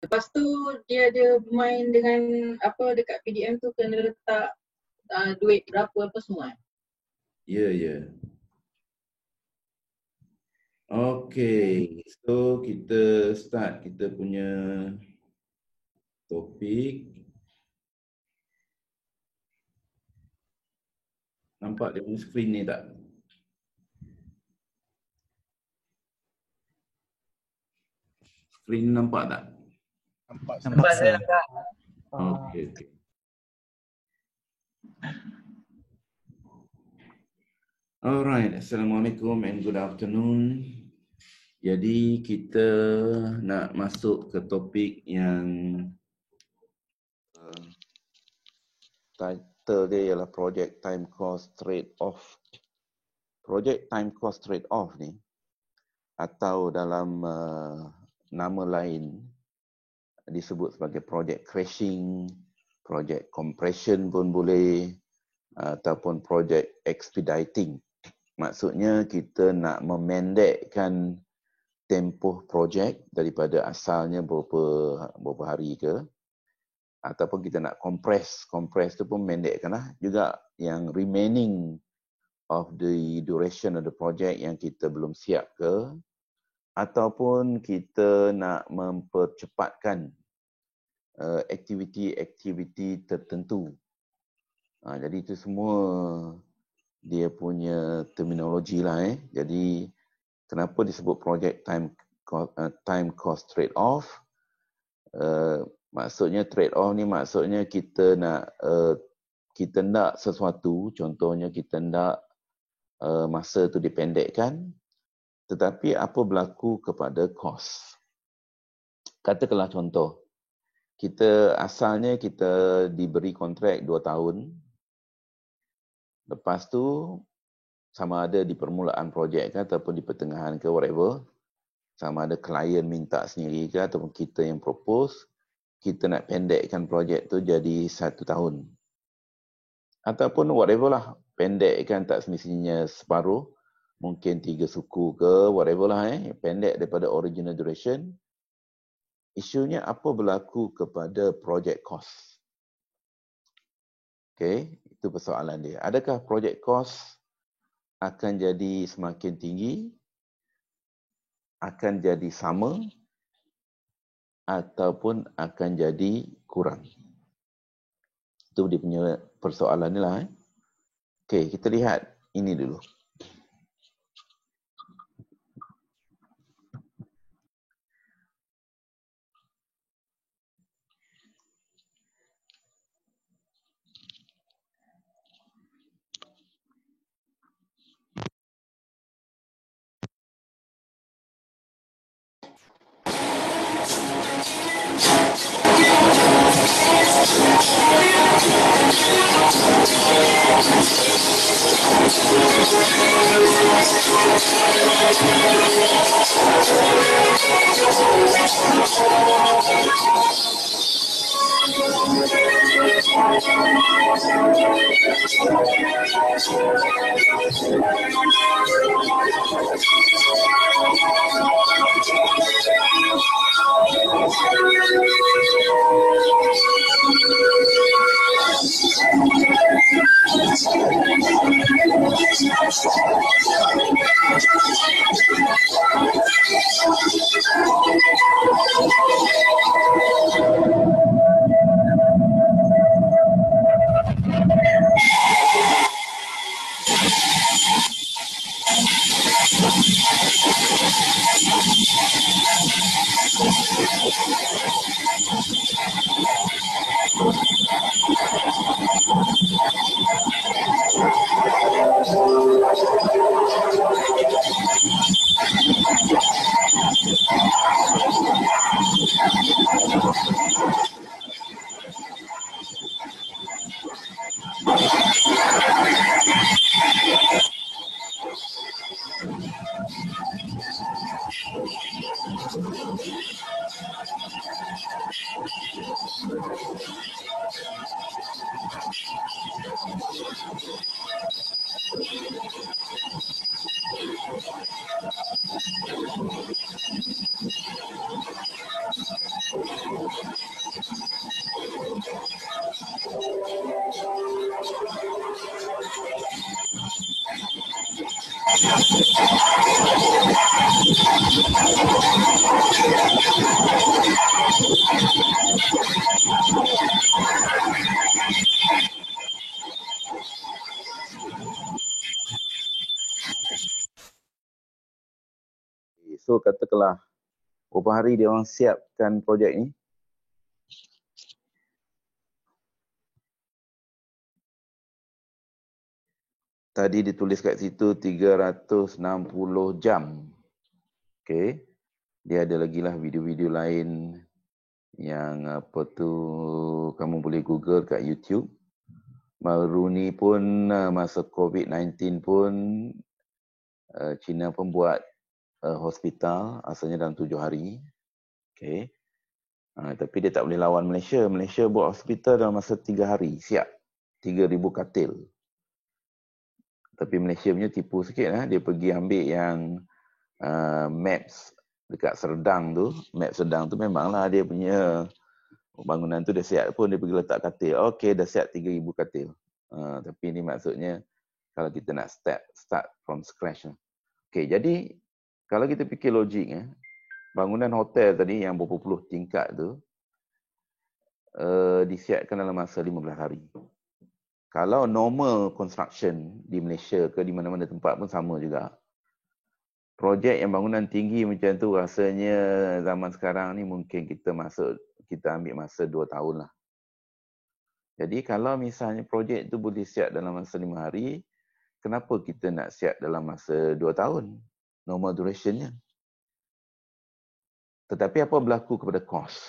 Lepas tu dia ada main dengan apa dekat PDM tu kena letak duit berapa apa semua. Ya, ya. Okey, so kita start kita punya topik. Nampak dia punya skrin ni tak? Skrin nampak tak? Nampak saya. Okey, okey. Alright, Assalamualaikum and good afternoon. Jadi kita nak masuk ke topik yang title dia ialah Project Time Cost Trade-off. Project Time Cost Trade-off ni atau dalam nama lain disebut sebagai project crashing, project compression pun boleh, ataupun project expediting. Maksudnya kita nak memendekkan tempoh projek daripada asalnya beberapa hari ke, ataupun kita nak compress tu pun mendekkanlah juga yang remaining of the duration of the project yang kita belum siap ke, ataupun kita nak mempercepatkan aktiviti-aktiviti tertentu. Jadi itu semua dia punya terminologi lah. Jadi kenapa disebut project time cost trade-off? Maksudnya trade-off ni maksudnya kita nak sesuatu, contohnya kita nak masa tu dipendekkan, tetapi apa berlaku kepada kos? Katakanlah contoh, asalnya kita diberi kontrak 2 tahun, lepas tu sama ada di permulaan projek ke ataupun di pertengahan ke whatever, sama ada klien minta sendiri ke ataupun kita yang propose, kita nak pendekkan projek tu jadi 1 tahun. Ataupun whatever lah, pendekkan tak semestinya separuh, mungkin 3 suku ke whatever lah, pendek daripada original duration. Isunya apa berlaku kepada project cost? Okay, itu persoalan dia. Adakah project cost akan jadi semakin tinggi, akan jadi sama, ataupun akan jadi kurang? Itu dia punya persoalan ni lah. Okey, kita lihat ini dulu. So katakanlah berapa hari dia orang siapkan projek ni? Tadi ditulis kat situ 360 jam. Okey. Dia ada lagi lah video-video lain yang apa tu kamu boleh Google kat YouTube. Baru ni pun masa COVID-19 pun China pun buat hospital asalnya dalam 7 hari. Okey. Tapi dia tak boleh lawan Malaysia. Malaysia buat hospital dalam masa 3 hari. Siap. 3,000 katil. Tapi Malaysia punya tipu sikit lah. Dia pergi ambil yang maps dekat Serdang tu. Map Serdang tu memanglah dia punya bangunan tu dah siap pun. Dia pergi letak katil. Okey, dah siap 3,000 katil. Tapi ni maksudnya kalau kita nak start from scratch. Okey, jadi kalau kita fikir logik, bangunan hotel tadi yang berpuluh tingkat tu disiapkan dalam masa 15 hari. Kalau normal construction di Malaysia ke di mana-mana tempat pun sama juga. Projek yang bangunan tinggi macam tu rasanya zaman sekarang ni mungkin kita ambil masa 2 tahun lah. Jadi kalau misalnya projek tu boleh siap dalam masa 5 hari, kenapa kita nak siap dalam masa 2 tahun? Normal durationnya. Tetapi apa berlaku kepada kos?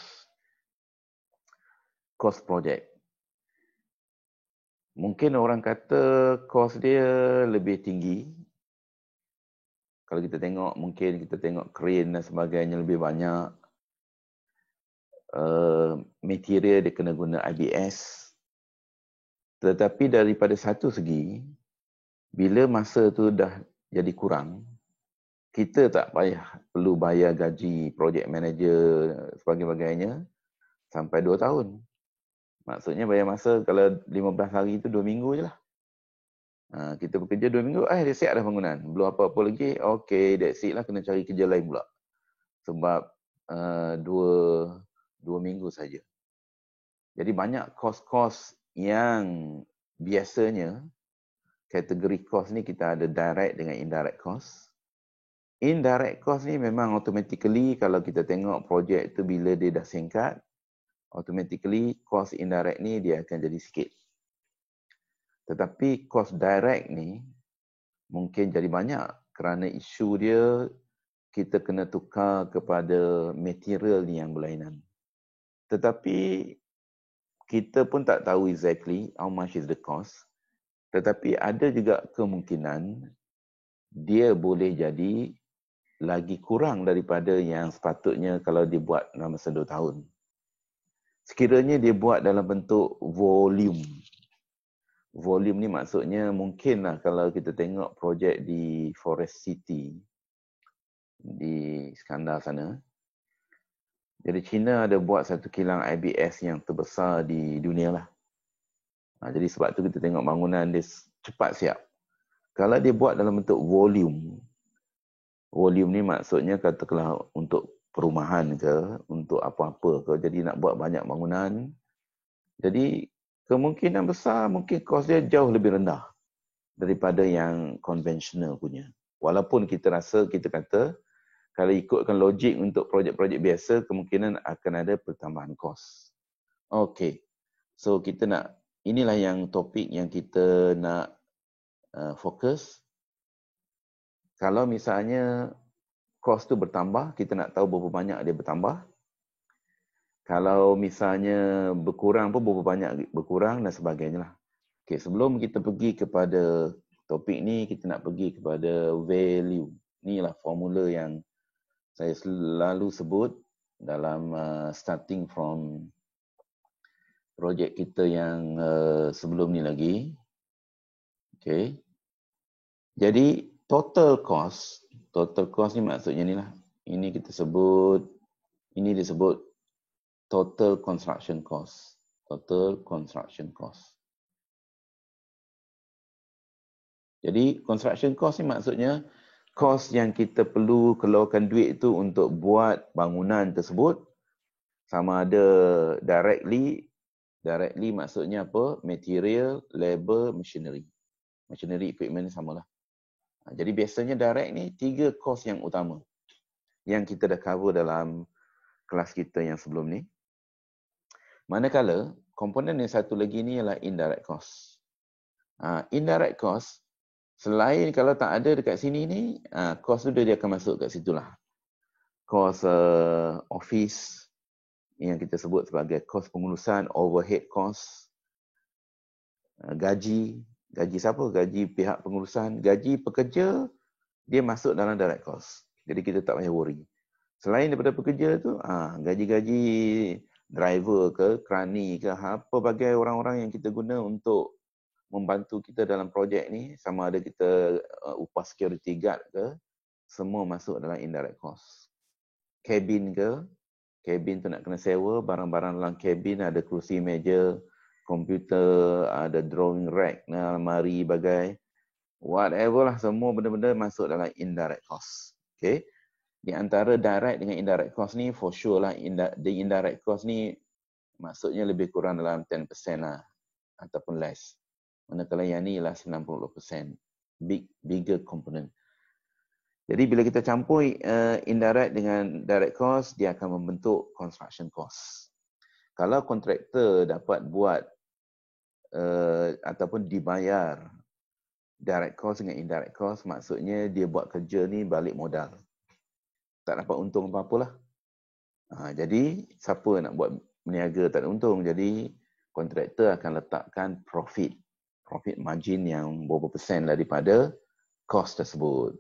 Kos projek. Mungkin orang kata kos dia lebih tinggi. Kalau kita tengok, mungkin kita tengok crane dan sebagainya lebih banyak. Material dia kena guna IBS. Tetapi daripada satu segi, bila masa tu dah jadi kurang, kita tak perlu bayar gaji project manager sebagainya sampai 2 tahun. Maksudnya bayar masa kalau 15 hari tu 2 minggu je lah. Kita bekerja 2 minggu, dia siap dah bangunan. Belum apa-apa lagi, okay, that's it lah, kena cari kerja lain pula. Sebab 2 minggu saja. Jadi banyak kos-kos yang biasanya, kategori kos ni kita ada direct dengan indirect cost. Indirect cost ni memang automatically kalau kita tengok projek tu bila dia dah singkat, automatically cost indirect ni dia akan jadi sikit. Tetapi cost direct ni mungkin jadi banyak kerana isu dia kita kena tukar kepada material ni yang berlainan. Tetapi kita pun tak tahu exactly how much is the cost. Tetapi ada juga kemungkinan dia boleh jadi lagi kurang daripada yang sepatutnya kalau dia buat dalam masa 2 tahun. Sekiranya dia buat dalam bentuk volume. Volume ni maksudnya mungkinlah kalau kita tengok projek di Forest City di Iskandar sana. Jadi China ada buat satu kilang IBS yang terbesar di dunia lah. Jadi sebab tu kita tengok bangunan dia cepat siap. Kalau dia buat dalam bentuk volume, volume ni maksudnya katakanlah untuk perumahan ke, untuk apa-apa ke, jadi nak buat banyak bangunan. Jadi kemungkinan besar mungkin kos dia jauh lebih rendah daripada yang konvensional punya. Walaupun kita kata kalau ikutkan logik untuk projek-projek biasa, kemungkinan akan ada pertambahan kos. Okey. So inilah yang topik yang kita nak fokus. Kalau misalnya kos tu bertambah, kita nak tahu berapa banyak dia bertambah. Kalau misalnya berkurang pun berapa banyak berkurang dan sebagainya lah. Okay, sebelum kita pergi kepada topik ni, kita nak pergi kepada value. Inilah formula yang saya selalu sebut dalam starting from projek kita yang sebelum ni lagi. Okay. Jadi total cost ni maksudnya ni lah. Ini disebut total construction cost. Total construction cost. Jadi construction cost ni maksudnya kos yang kita perlu keluarkan duit itu untuk buat bangunan tersebut, sama ada directly maksudnya apa? Material, labor, machinery. Machinery equipment samalah. Jadi biasanya direct ni 3 kos yang utama yang kita dah cover dalam kelas kita yang sebelum ni. Manakala komponen yang satu lagi ni ialah indirect cost. Indirect cost, selain kalau tak ada dekat sini ni, kos tu dia akan masuk kat situlah. Kos office yang kita sebut sebagai kos pengurusan, overhead cost, gaji siapa? Gaji pihak pengurusan, gaji pekerja, dia masuk dalam direct cost. Jadi kita tak payah worry. Selain daripada pekerja tu, gaji-gaji driver ke, krani ke, apa bagai orang-orang yang kita guna untuk membantu kita dalam projek ni, sama ada kita upah security guard ke, semua masuk dalam indirect cost. Cabin ke, cabin tu nak kena sewa, barang-barang dalam cabin ada kerusi, meja, komputer, ada drawing rack, almari bagai, whatever lah, semua benda-benda masuk dalam indirect cost. Okay. Di antara direct dengan indirect cost ni, for sure lah, the indirect cost ni maksudnya lebih kurang dalam 10% lah, ataupun less. Manakala yang ni ialah 90%, bigger component. Jadi bila kita campur indirect dengan direct cost, dia akan membentuk construction cost. Kalau kontraktor dapat buat ataupun dibayar direct cost dengan indirect cost, maksudnya dia buat kerja ni balik modal. Tak dapat untung apa-apalah. Jadi siapa nak buat meniaga tak ada untung. Jadi kontraktor akan letakkan profit margin yang berapa persen daripada cost tersebut.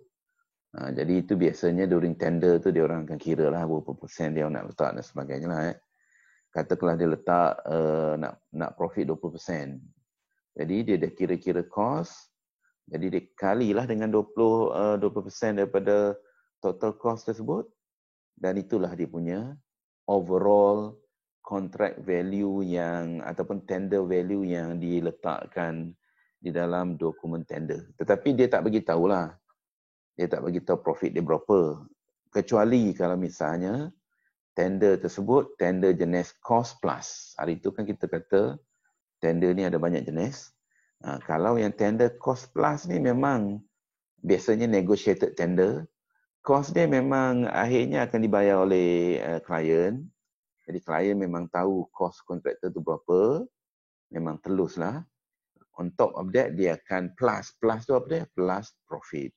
Jadi itu biasanya during tender tu dia orang akan kira lah berapa persen dia nak letak dan sebagainya lah. Katakanlah dia letak nak profit 20%. Jadi dia dah kira-kira cost. Jadi dia kalilah dengan 20% daripada total cost tersebut, dan itulah dia punya overall contract value yang ataupun tender value yang diletakkan di dalam dokumen tender. Tetapi dia tak bagi tahulah. Dia tak bagi tahu profit dia berapa. Kecuali kalau misalnya tender tersebut tender jenis cost plus. Hari itu kan kita kata tender ni ada banyak jenis. Kalau yang tender cost plus ni memang biasanya negotiated tender. Kos dia memang akhirnya akan dibayar oleh klien. Jadi klien memang tahu kos kontraktor tu berapa. Memang teluslah. On top of that, dia akan plus. Plus tu apa dia? Plus profit.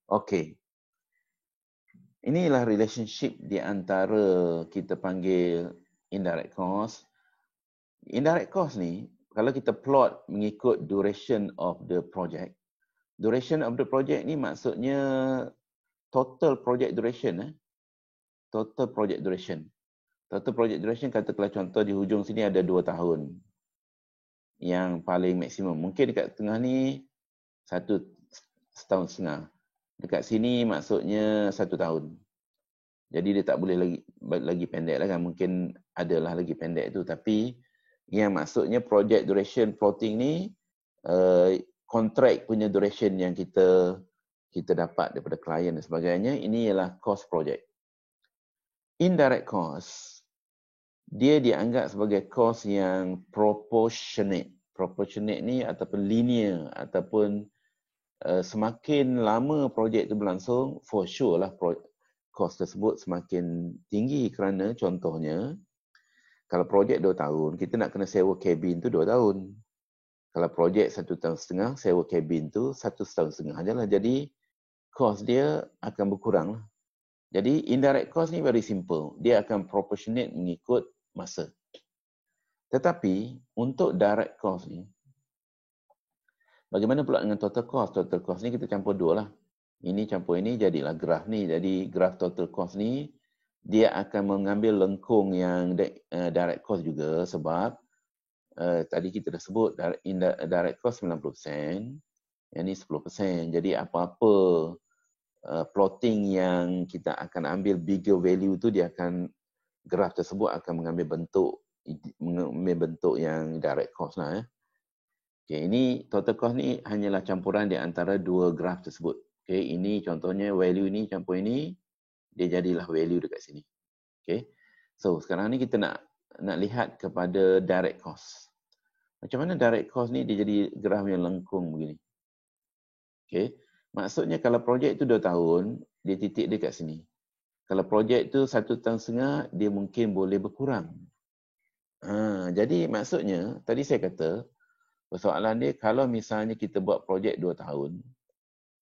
Okay. Inilah relationship di antara kita panggil indirect cost. Indirect cost ni, kalau kita plot mengikut duration of the project. Duration of the project ni maksudnya total project duration. Total project duration. Total project duration katakanlah contoh di hujung sini ada 2 tahun. Yang paling maksimum. Mungkin dekat tengah ni 1 setahun setengah. Dekat sini maksudnya 1 tahun. Jadi dia tak boleh lagi pendek lah kan. Mungkin adalah lagi pendek tu. Tapi yang maksudnya project duration plotting ni kontrak punya duration yang kita dapat daripada klien dan sebagainya, ini ialah cost project. Indirect cost, dia dianggap sebagai cost yang proportionate. Proportionate ni ataupun linear ataupun semakin lama projek itu berlangsung, for sure lah cost tersebut semakin tinggi kerana contohnya, kalau projek 2 tahun, kita nak kena sewa kabin tu 2 tahun. Kalau projek 1 tahun setengah, sewa kabin tu 1 tahun setengah je lah. Jadi, cost dia akan berkurang lah. Jadi, indirect cost ni very simple. Dia akan proportionate mengikut masa. Tetapi, untuk direct cost ni, bagaimana pula dengan total cost? Total cost ni kita campur 2 lah. Ini campur ini, jadilah graf ni. Jadi, graf total cost ni, dia akan mengambil lengkung yang direct cost juga sebab tadi kita dah sebut direct cost 90%, yang ni 10%. Jadi apa-apa plotting yang kita akan ambil bigger value tu, dia akan graf tersebut akan mengambil bentuk yang direct cost lah. Okay, ini total cost ni hanyalah campuran di antara 2 graf tersebut. Okay, ini contohnya value ni campur ini, dia jadilah value dekat sini. Okay, so sekarang ni kita nak lihat kepada direct cost. Macam mana direct cost ni dia jadi graf yang lengkung begini. Okay, maksudnya kalau projek tu 2 tahun, dia titik dia kat sini. Kalau projek tu 1 tahun setengah, dia mungkin boleh berkurang. Jadi maksudnya, tadi saya kata, persoalan dia kalau misalnya kita buat projek 2 tahun,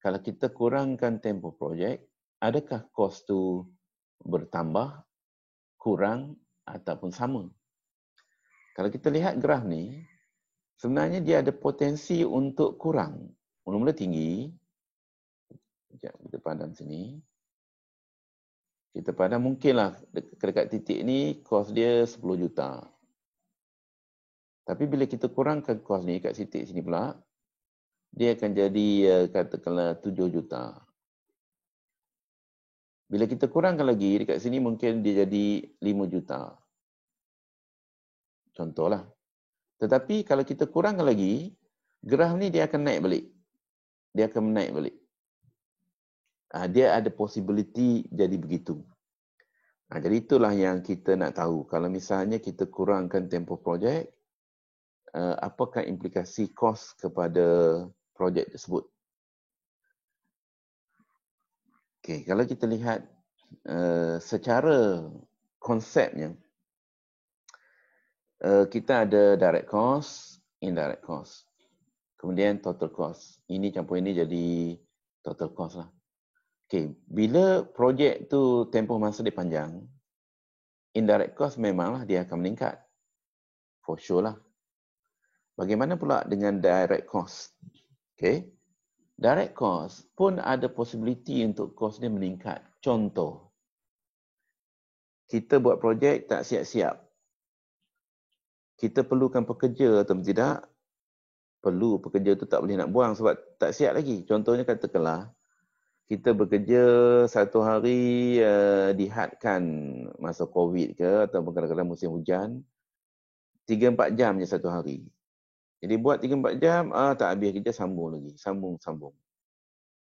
kalau kita kurangkan tempoh projek, adakah kos tu bertambah, kurang ataupun sama? Kalau kita lihat graf ni, sebenarnya dia ada potensi untuk kurang. Mula-mula tinggi. Sekejap, kita padam sini. Kita padam mungkinlah dekat titik ni kos dia 10 juta. Tapi bila kita kurangkan kos ni kat titik sini pula, dia akan jadi katakanlah 7 juta. Bila kita kurangkan lagi, dekat sini mungkin dia jadi 5 juta. Contohlah. Tetapi kalau kita kurangkan lagi, graf ni dia akan naik balik. Dia akan naik balik. Dia ada possibility jadi begitu. Jadi itulah yang kita nak tahu. Kalau misalnya kita kurangkan tempoh projek, apakah implikasi kos kepada projek tersebut? Okay, kalau kita lihat secara konsepnya, kita ada direct cost, indirect cost. Kemudian total cost. Ini campur ini jadi total cost lah. Okay, bila projek tu tempoh masa dia panjang, indirect cost memanglah dia akan meningkat. For sure lah. Bagaimana pula dengan direct cost? Okay, direct cost pun ada possibility untuk cost dia meningkat. Contoh, kita buat projek tak siap-siap. Kita perlukan pekerja atau tidak? Perlu, pekerja tu tak boleh nak buang sebab tak siap lagi. Contohnya katakanlah, kita bekerja 1 hari dihadkan masa COVID ke atau kadang-kadang musim hujan, 3-4 jam je 1 hari. Jadi buat 3-4 jam, tak habis kerja, sambung lagi. Sambung.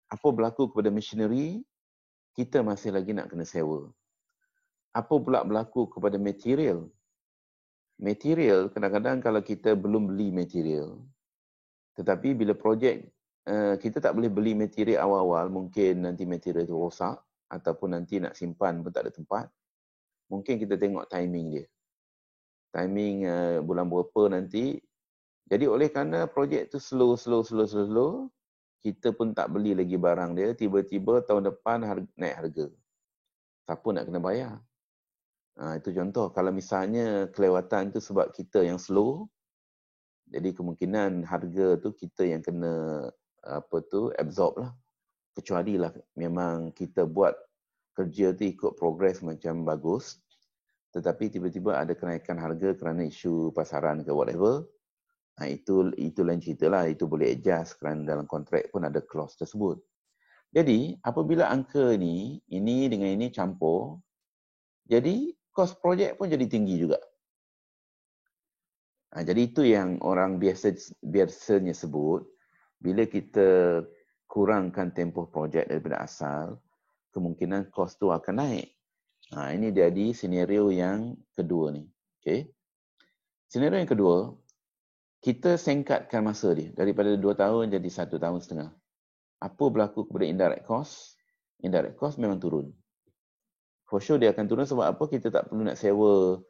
Apa berlaku kepada machinery? Kita masih lagi nak kena sewa. Apa pula berlaku kepada material? Material, kadang-kadang kalau kita belum beli material, tetapi bila projek, kita tak boleh beli material awal-awal, mungkin nanti material itu rosak, ataupun nanti nak simpan pun tak ada tempat. Mungkin kita tengok timing dia. Timing bulan berapa nanti. Jadi oleh kerana projek tu slow, kita pun tak beli lagi barang dia, tiba-tiba tahun depan naik harga. Siapa nak kena bayar? Itu contoh. Kalau misalnya kelewatan tu sebab kita yang slow, jadi kemungkinan harga tu kita yang kena absorb lah. Kecuali lah memang kita buat kerja tu ikut progress macam bagus, tetapi tiba-tiba ada kenaikan harga kerana isu pasaran ke whatever, itu lain cerita lah. Itu boleh adjust kerana dalam kontrak pun ada clause tersebut. Jadi apabila angka ini dengan ini campur, jadi kos projek pun jadi tinggi juga. Jadi itu yang orang biasanya sebut, bila kita kurangkan tempoh projek daripada asal, kemungkinan kos tu akan naik. Ini jadi senario yang kedua ni. Okay. Senario yang kedua, kita singkatkan masa dia daripada 2 tahun jadi 1 tahun setengah. Apa berlaku kepada indirect cost? Indirect cost memang turun. For sure dia akan turun sebab apa? Kita tak perlu nak sewa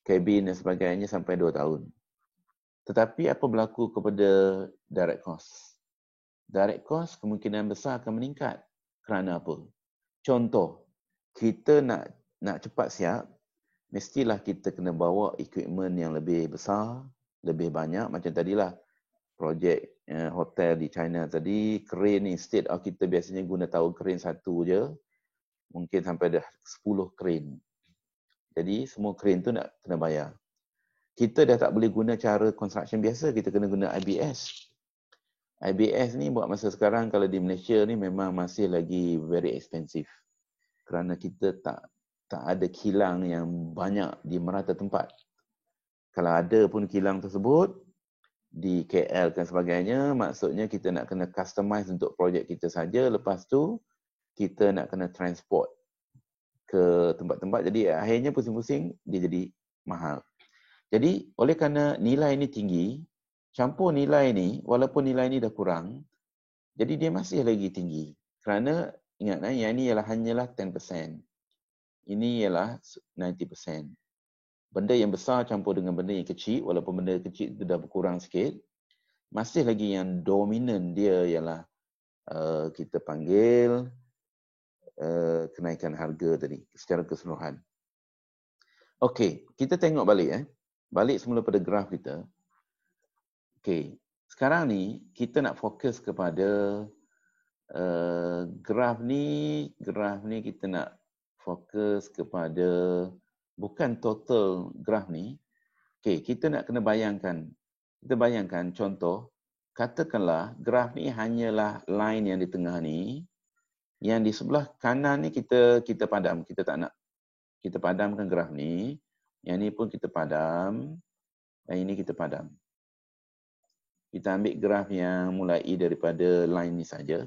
kabin dan sebagainya sampai 2 tahun. Tetapi apa berlaku kepada direct cost? Direct cost kemungkinan besar akan meningkat. Kerana apa? Contoh, kita nak cepat siap, mestilah kita kena bawa equipment yang lebih besar, lebih banyak. Macam tadilah projek hotel di China tadi, crane instead of kita biasanya guna tower crane 1 je, mungkin sampai dah 10 crane. Jadi semua crane tu nak kena bayar. Kita dah tak boleh guna cara construction biasa, kita kena guna IBS. IBS ni buat masa sekarang kalau di Malaysia ni memang masih lagi very expensive. Kerana kita tak ada kilang yang banyak di merata tempat. Kalau ada pun kilang tersebut, di KL dan sebagainya, maksudnya kita nak kena customize untuk projek kita saja. Lepas tu kita nak kena transport ke tempat-tempat. Jadi akhirnya pusing-pusing dia jadi mahal. Jadi oleh kerana nilai ni tinggi, campur nilai ni, walaupun nilai ni dah kurang, jadi dia masih lagi tinggi. Kerana ingat yang ni ialah hanyalah 10%. Ini ialah 90%. Benda yang besar campur dengan benda yang kecil, walaupun benda kecil itu dah berkurang sikit, masih lagi yang dominan dia ialah kita panggil kenaikan harga tadi secara keseluruhan. Okey, kita tengok balik balik semula pada graf kita. Okey, sekarang ni kita nak fokus kepada graf ni kita nak fokus kepada bukan total graf ni. Okey, kita nak kena bayangkan. Kita bayangkan contoh, katakanlah graf ni hanyalah line yang di tengah ni, yang di sebelah kanan ni kita padam, kita tak nak. Kita padamkan graf ni, yang ni pun kita padam, dan ini kita padam. Kita ambil graf yang mulai daripada line ni saja.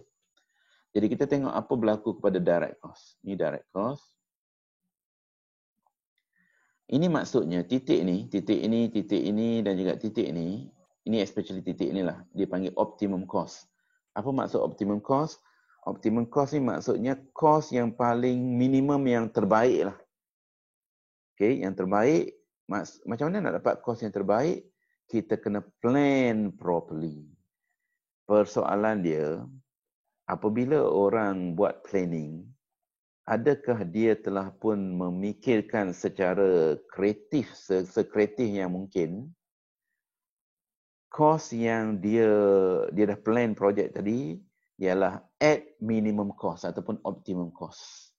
Jadi kita tengok apa berlaku kepada direct cost. Ini direct cost. Ini maksudnya titik ini dan juga titik ini especially titik inilah dia panggil optimum cost. Apa maksud optimum cost? Optimum cost ni maksudnya cost yang paling minimum yang terbaik lah. Okay, yang terbaik, macam mana nak dapat cost yang terbaik? Kita kena plan properly. Persoalan dia, apabila orang buat planning, adakah dia telah pun memikirkan secara kreatif, sekreatif yang mungkin, kos yang dia dah plan projek tadi ialah at minimum cost ataupun optimum cost.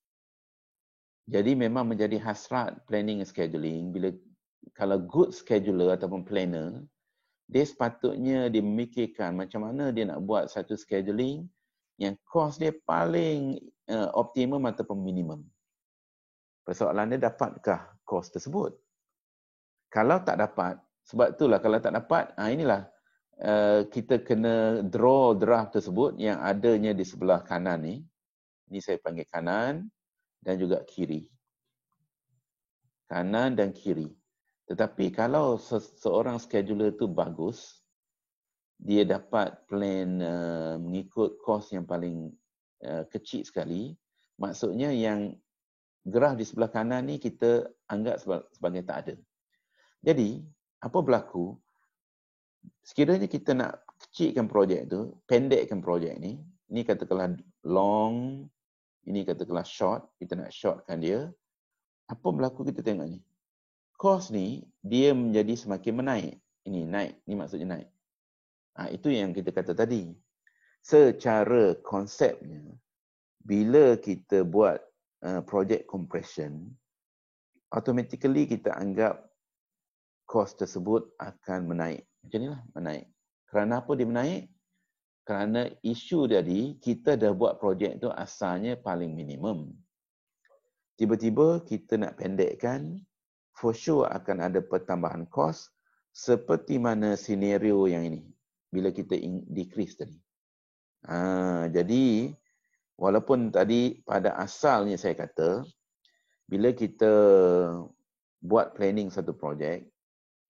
Jadi memang menjadi hasrat planning and scheduling, bila kalau good scheduler ataupun planner, dia sepatutnya dia memikirkan macam mana dia nak buat satu scheduling yang kos dia paling optimum ataupun minimum. Persoalan dia, dapatkah kos tersebut? Kalau tak dapat, sebab itulah kalau tak dapat, inilah kita kena draw draft tersebut yang adanya di sebelah kanan ni. Ini saya panggil kanan dan juga kiri. Kanan dan kiri. Tetapi kalau seorang scheduler tu bagus, dia dapat plan mengikut kos yang paling kecil sekali, maksudnya yang graf di sebelah kanan ni kita anggap sebagai tak ada. Jadi, apa berlaku? Sekiranya kita nak kecilkan projek tu, pendekkan projek ni, ini katakanlah long, ini katakanlah short, kita nak shortkan dia, apa berlaku kita tengok ni? Kos ni, dia menjadi semakin menaik. Ini naik, ini maksudnya naik. Itu yang kita kata tadi. Secara konsepnya, bila kita buat project compression, automatically kita anggap kos tersebut akan menaik. Macam inilah, menaik. Kerana apa dia menaik? Kerana isu tadi, kita dah buat projek tu asalnya paling minimum. Tiba-tiba kita nak pendekkan, for sure akan ada pertambahan kos seperti mana senario yang ini. Bila kita decrease tadi. Jadi, walaupun tadi pada asalnya saya kata, bila kita buat planning satu projek,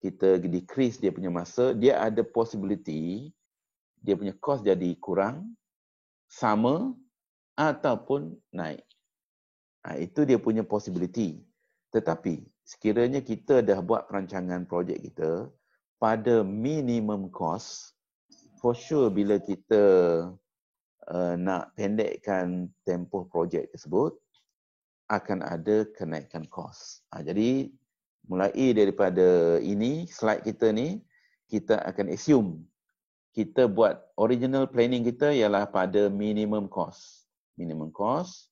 kita decrease dia punya masa, dia ada possibility, dia punya cost jadi kurang, sama, ataupun naik. Itu dia punya possibility. Tetapi, sekiranya kita dah buat perancangan projek kita, pada minimum cost, for sure bila kita nak pendekkan tempoh projek tersebut, akan ada kenaikan kos. Jadi, mulai daripada ini, slide kita ni, kita akan assume kita buat original planning kita ialah pada minimum cost. Minimum cost.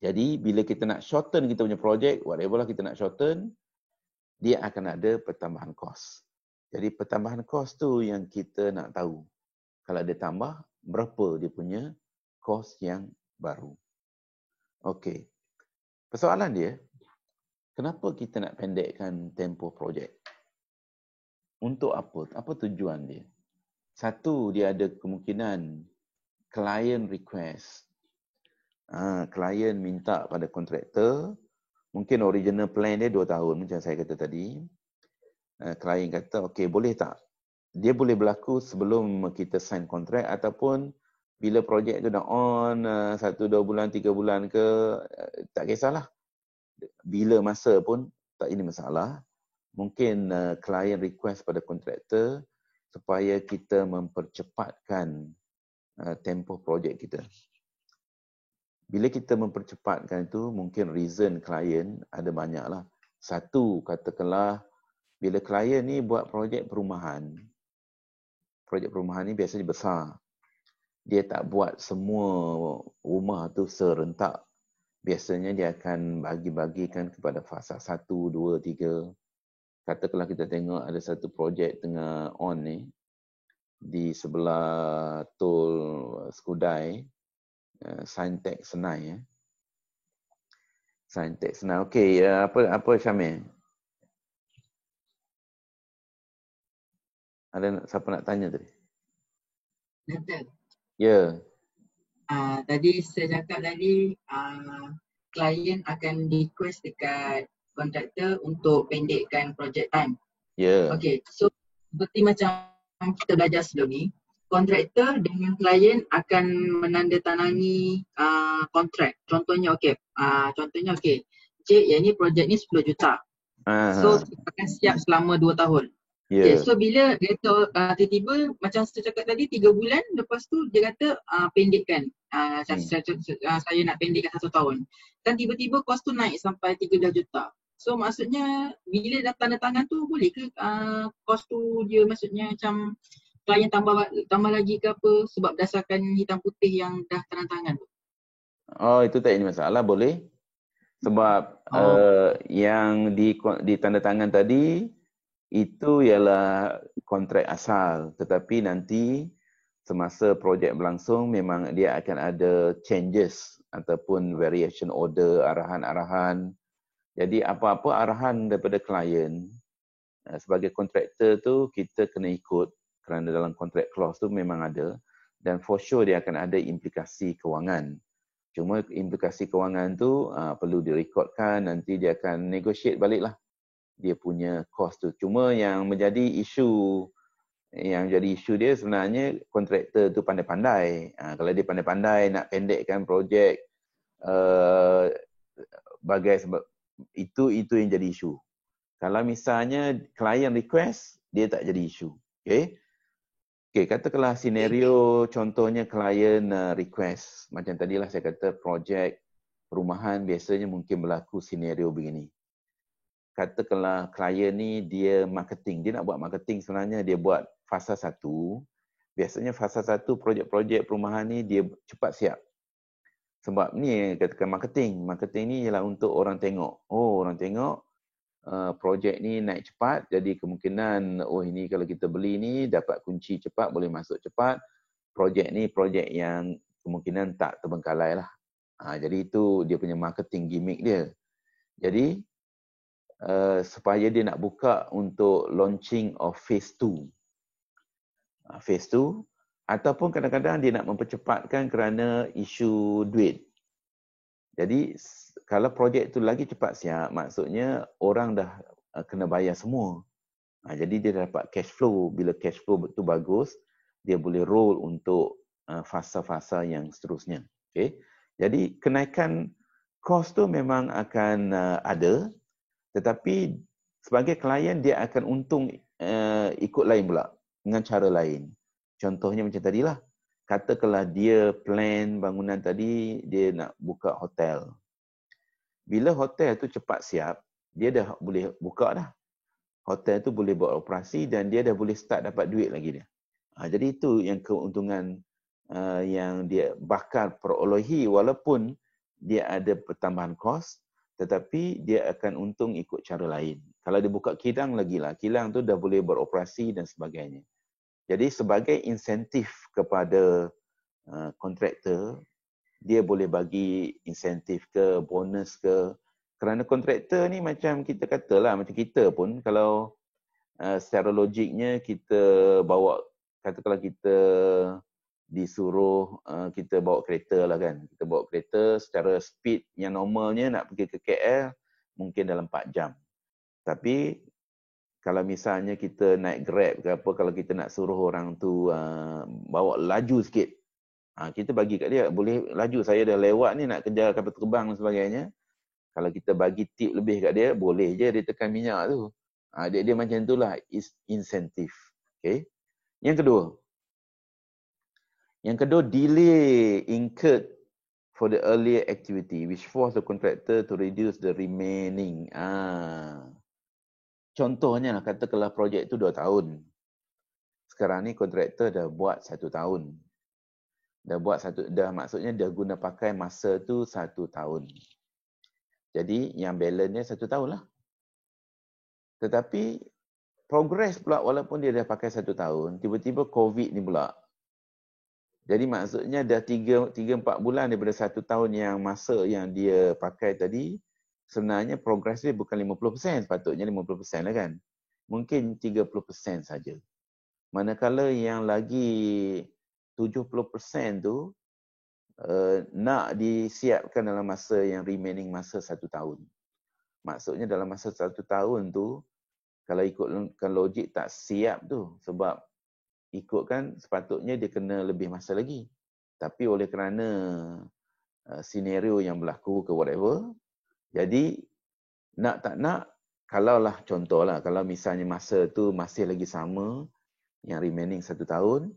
Jadi, bila kita nak shorten kita punya projek, whatever lah kita nak shorten, dia akan ada pertambahan kos. Jadi, pertambahan kos tu yang kita nak tahu. Kalau dia tambah, berapa dia punya kos yang baru. Okey. Persoalan dia, kenapa kita nak pendekkan tempoh projek? untuk apa? Apa tujuan dia? Satu, dia ada kemungkinan client request. Klien minta pada kontraktor, mungkin original plan dia 2 tahun macam saya kata tadi. Klien kata, okey boleh tak? Dia boleh berlaku sebelum kita sign kontrak ataupun bila projek tu dah on 1, 2 bulan, 3 bulan ke, tak kisahlah. Bila masa pun tak ini masalah. Mungkin klien request pada kontraktor supaya kita mempercepatkan tempoh projek kita. Bila kita mempercepatkan itu, mungkin reason klien ada banyaklah. Satu, katakanlah bila klien ni buat projek perumahan ni biasanya besar. Dia tak buat semua rumah tu serentak. Biasanya dia akan bagi-bagikan kepada fasa 1, 2, 3. Katakanlah kita tengok ada satu projek tengah on ni di sebelah tol Skudai, Saintek Senai. Saintek Senai. Okey, apa Syamil? Ada siapa nak tanya tadi? Betul. Ya. Tadi saya cakap tadi klien akan request dekat kontraktor untuk pendekkan project time. Ya. Okay, so seperti macam kita belajar sebelum ni, kontraktor dengan klien akan menandatangani kontrak. Contohnya okey, Cik, yang ni projek ni 10 juta. So akan siap selama 2 tahun. Okay, so bila dia tahu tiba-tiba macam saya cakap tadi 3 bulan, lepas tu dia kata pendekkan. Saya nak pendekkan 1 tahun. Dan tiba-tiba kos tu naik sampai 13 juta. So maksudnya bila dah tanda tangan tu boleh ke kos tu dia maksudnya macam klien tambah lagi ke apa sebab berdasarkan hitam putih yang dah tanda tangan tu? Oh, itu tak ada masalah, boleh. Sebab yang ditanda tangan tadi itu ialah kontrak asal, tetapi nanti semasa projek berlangsung memang dia akan ada changes ataupun variation order, arahan-arahan. Jadi apa-apa arahan daripada klien sebagai kontraktor tu kita kena ikut kerana dalam kontrak clause tu memang ada dan for sure dia akan ada implikasi kewangan. Cuma implikasi kewangan tu perlu direkodkan, nanti dia akan negotiate baliklah dia punya cost tu. Cuma yang menjadi isu dia sebenarnya kontraktor tu pandai-pandai. Kalau dia pandai-pandai nak pendekkan projek bagai sebab itu yang jadi isu. Kalau misalnya klien request, dia tak jadi isu. Okey, katakanlah senario contohnya klien request. Macam tadilah saya kata projek perumahan biasanya mungkin berlaku senario begini. Katakanlah klien ni dia marketing, dia nak buat marketing sebenarnya dia buat fasa 1. Biasanya fasa 1 projek-projek perumahan ni dia cepat siap. Sebab ni katakan marketing ni ialah untuk orang tengok. Oh, orang tengok projek ni naik cepat, jadi kemungkinan ini kalau kita beli ni dapat kunci cepat, boleh masuk cepat. Projek ni projek yang kemungkinan tak terbengkalai lah. Jadi itu dia punya marketing gimmick dia. Jadi supaya dia nak buka untuk launching of phase 2. Phase 2 ataupun kadang-kadang dia nak mempercepatkan kerana isu duit. Jadi kalau projek tu lagi cepat siap, maksudnya orang dah kena bayar semua. Jadi dia dapat cash flow. Bila cash flow tu bagus, dia boleh roll untuk fasa-fasa yang seterusnya. Okay? Jadi kenaikan kos tu memang akan ada. Tetapi sebagai klien dia akan untung ikut lain pula dengan cara lain. Contohnya macam tadilah. Katakanlah dia plan bangunan tadi dia nak buka hotel. Bila hotel tu cepat siap, dia dah boleh buka dah. Hotel tu boleh buat operasi dan dia dah boleh start dapat duit lagi dia. Jadi itu yang keuntungan yang dia bakal perolehi walaupun dia ada pertambahan kos. Tetapi dia akan untung ikut cara lain. Kalau dia buka kilang lagilah. Kilang tu dah boleh beroperasi dan sebagainya. Jadi sebagai insentif kepada kontraktor, dia boleh bagi insentif ke, bonus ke. Kerana kontraktor ni macam kita katalah, macam kita pun kalau secara logiknya kita bawa, katakanlah kita disuruh kita bawa kereta lah kan. Kita bawa kereta secara speed yang normalnya nak pergi ke KL mungkin dalam 4 jam. Tapi kalau misalnya kita naik Grab ke apa, kalau kita nak suruh orang tu bawa laju sikit, kita bagi kat dia, boleh laju, saya dah lewat ni nak kejar kapal terbang dan sebagainya. Kalau kita bagi tip lebih kat dia, boleh je dia tekan minyak tu. Dia macam itulah, is insentif. Okay. Yang kedua, delay incurred for the earlier activity which force the contractor to reduce the remaining. Contohnya, katakanlah projek tu 2 tahun. Sekarang ni kontraktor dah buat 1 tahun. Maksudnya dah guna pakai masa tu 1 tahun. Jadi yang balance-nya 1 tahun lah. Tetapi progress pula walaupun dia dah pakai 1 tahun, tiba-tiba COVID ni pula. Jadi maksudnya dah 3-4 bulan daripada 1 tahun yang masa yang dia pakai tadi, sebenarnya progress dia bukan 50%, sepatutnya 50% lah kan. Mungkin 30% saja. Manakala yang lagi 70% tu nak disiapkan dalam masa yang remaining masa 1 tahun. Maksudnya dalam masa 1 tahun tu, kalau ikutkan logik tak siap tu. Sebab ikutkan sepatutnya dia kena lebih masa lagi. Tapi oleh kerana senario yang berlaku ke whatever, jadi nak tak nak, kalaulah contohlah, kalau misalnya masa tu masih lagi sama, yang remaining 1 tahun,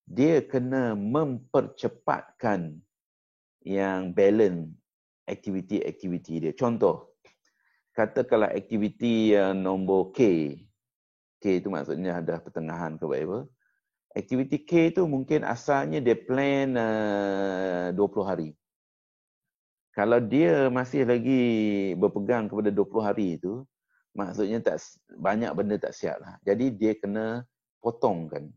dia kena mempercepatkan yang balance aktiviti-aktiviti dia. Contoh, katakanlah aktiviti nombor K itu maksudnya dah pertengahan ke whatever. Aktiviti K tu mungkin asalnya dia plan 20 hari. Kalau dia masih lagi berpegang kepada 20 hari itu, maksudnya tak banyak benda tak siap lah. Jadi dia kena potongkan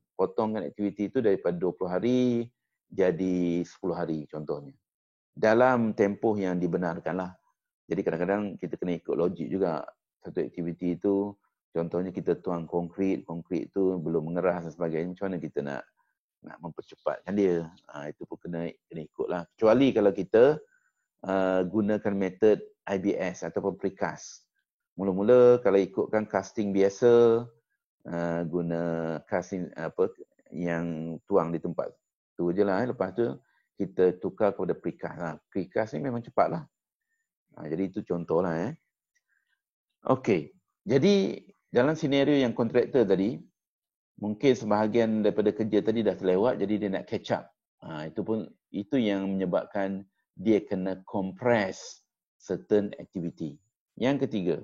aktiviti itu daripada 20 hari jadi 10 hari contohnya. Dalam tempoh yang dibenarkan lah. Jadi kadang-kadang kita kena ikut logik juga. Satu aktiviti itu, contohnya kita tuang konkrit tu belum mengeras dan sebagainya. Macam mana kita nak mempercepatkan dia? Itu pun kena ikut lah. Kecuali kalau kita gunakan metod IBS ataupun precast. Mula-mula kalau ikutkan casting biasa, guna casting yang tuang di tempat tu je lah. Lepas tu kita tukar kepada precast lah. Precast ni memang cepat lah. Jadi itu contoh lah. Okey. Jadi dalam senario yang kontraktor tadi, mungkin sebahagian daripada kerja tadi dah terlewat, jadi dia nak catch up. Itu yang menyebabkan dia kena compress certain activity. Yang ketiga,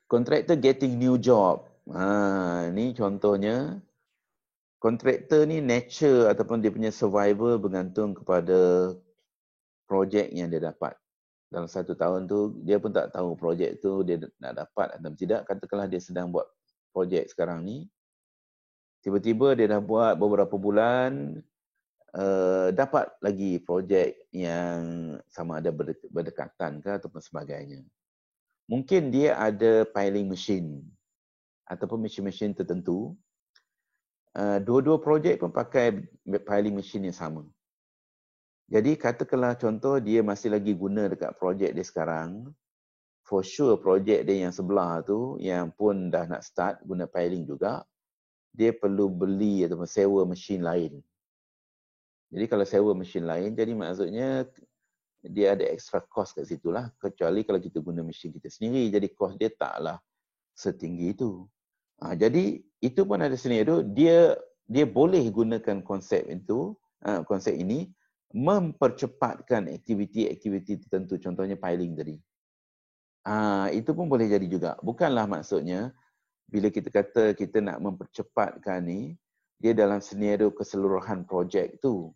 contractor getting new job. Ni contohnya, kontraktor ni nature ataupun dia punya survival bergantung kepada projek yang dia dapat. Dalam 1 tahun tu, dia pun tak tahu projek tu dia nak dapat atau tidak. Katakanlah dia sedang buat projek sekarang ni, tiba-tiba dia dah buat beberapa bulan, dapat lagi projek yang sama ada berdekatan ke ataupun sebagainya. Mungkin dia ada piling machine ataupun mesin-mesin tertentu. Dua-dua projek pun pakai piling machine yang sama. Jadi katakanlah contoh dia masih lagi guna dekat projek dia sekarang, for sure projek dia yang sebelah tu yang pun dah nak start guna piling juga, dia perlu beli ataupun sewa mesin lain. Jadi kalau sewa mesin lain, jadi maksudnya dia ada extra cost kat situ lah. Kecuali kalau kita guna mesin kita sendiri, jadi cost dia taklah setinggi itu. Jadi itu pun ada senario, dia boleh gunakan konsep ini mempercepatkan aktiviti-aktiviti tertentu, contohnya piling tadi. Itu pun boleh jadi juga. Bukanlah maksudnya bila kita kata kita nak mempercepatkan ni, dia dalam senario keseluruhan projek tu.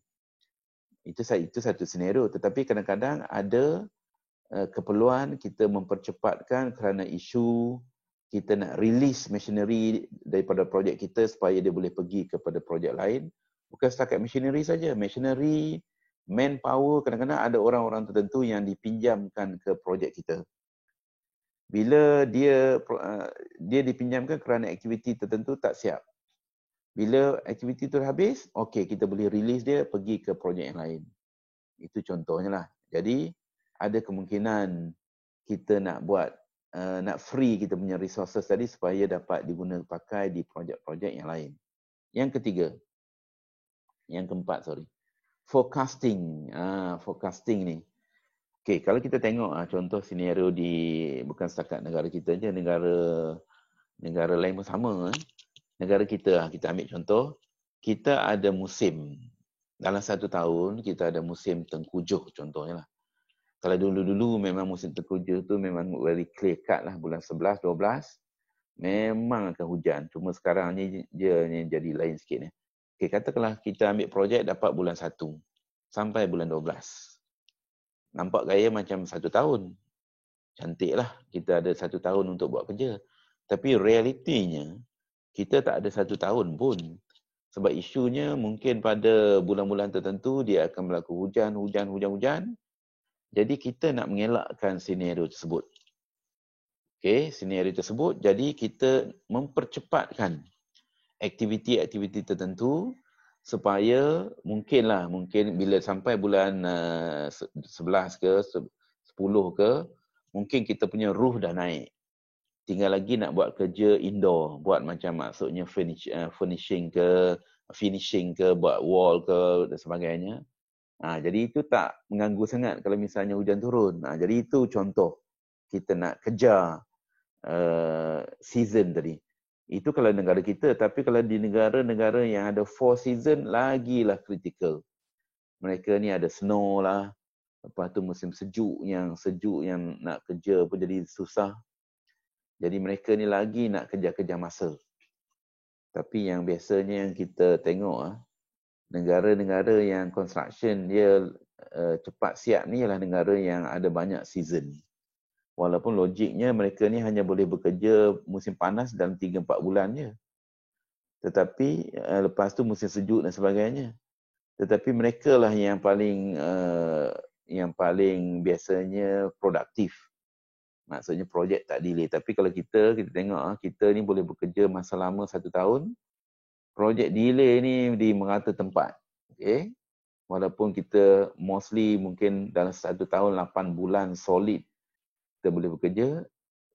Itu satu senario. Tetapi kadang-kadang ada keperluan kita mempercepatkan kerana isu kita nak release machinery daripada projek kita supaya dia boleh pergi kepada projek lain. Bukan setakat machinery saja. Machinery, manpower, kadang-kadang ada orang-orang tertentu yang dipinjamkan ke projek kita. Bila dia dipinjamkan kerana aktiviti tertentu tak siap. Bila aktiviti tu habis, okey, kita boleh release dia pergi ke projek yang lain. Itu contohnya lah. Jadi ada kemungkinan kita nak buat nak free kita punya resources tadi supaya dapat digunakan pakai di projek-projek yang lain. Yang ketiga, yang keempat, forecasting. Forecasting ni. Okey, kalau kita tengok contoh senario bukan setakat negara kita je, negara lain pun sama. Negara kita ambil contoh, kita ada musim. Dalam satu tahun, kita ada musim tengkujuh contohnya lah. Kalau dulu-dulu memang musim tengkujuh tu memang very clear cut lah, bulan 11, 12, memang akan hujan. Cuma sekarang ni dia jadi lain sikit ni. Okey, katakanlah kita ambil projek dapat bulan 1 sampai bulan 12. Nampak gaya macam 1 tahun. Cantiklah kita ada 1 tahun untuk buat kerja. Tapi realitinya, kita tak ada 1 tahun pun. Sebab isunya mungkin pada bulan-bulan tertentu dia akan berlaku hujan. Jadi kita nak mengelakkan senario tersebut. Okey, senario tersebut. Jadi kita mempercepatkan aktiviti-aktiviti tertentu supaya mungkin bila sampai bulan 11 ke 10 ke, mungkin kita punya ruh dah naik. Tinggal lagi nak buat kerja indoor, buat macam maksudnya finishing ke, buat wall ke dan sebagainya. Jadi itu tak mengganggu sangat kalau misalnya hujan turun. Jadi itu contoh kita nak kejar season tadi. Itu kalau negara kita, tapi kalau di negara-negara yang ada 4 season, lagilah kritikal. Mereka ni ada snow lah, lepas tu musim sejuk yang nak kerja pun jadi susah. Jadi mereka ni lagi nak kejar-kejar masa. Tapi yang biasanya yang kita tengok, negara-negara yang construction dia cepat siap ni ialah negara yang ada banyak season. Walaupun logiknya mereka ni hanya boleh bekerja musim panas dalam 3-4 bulan je. Tetapi lepas tu musim sejuk dan sebagainya. Tetapi mereka lah yang paling biasanya produktif. Maksudnya projek tak delay. Tapi kalau kita tengok, kita ni boleh bekerja masa lama 1 tahun. Projek delay ni di merata tempat. Okay? Walaupun kita mostly mungkin dalam 1 tahun 8 bulan solid kita boleh bekerja,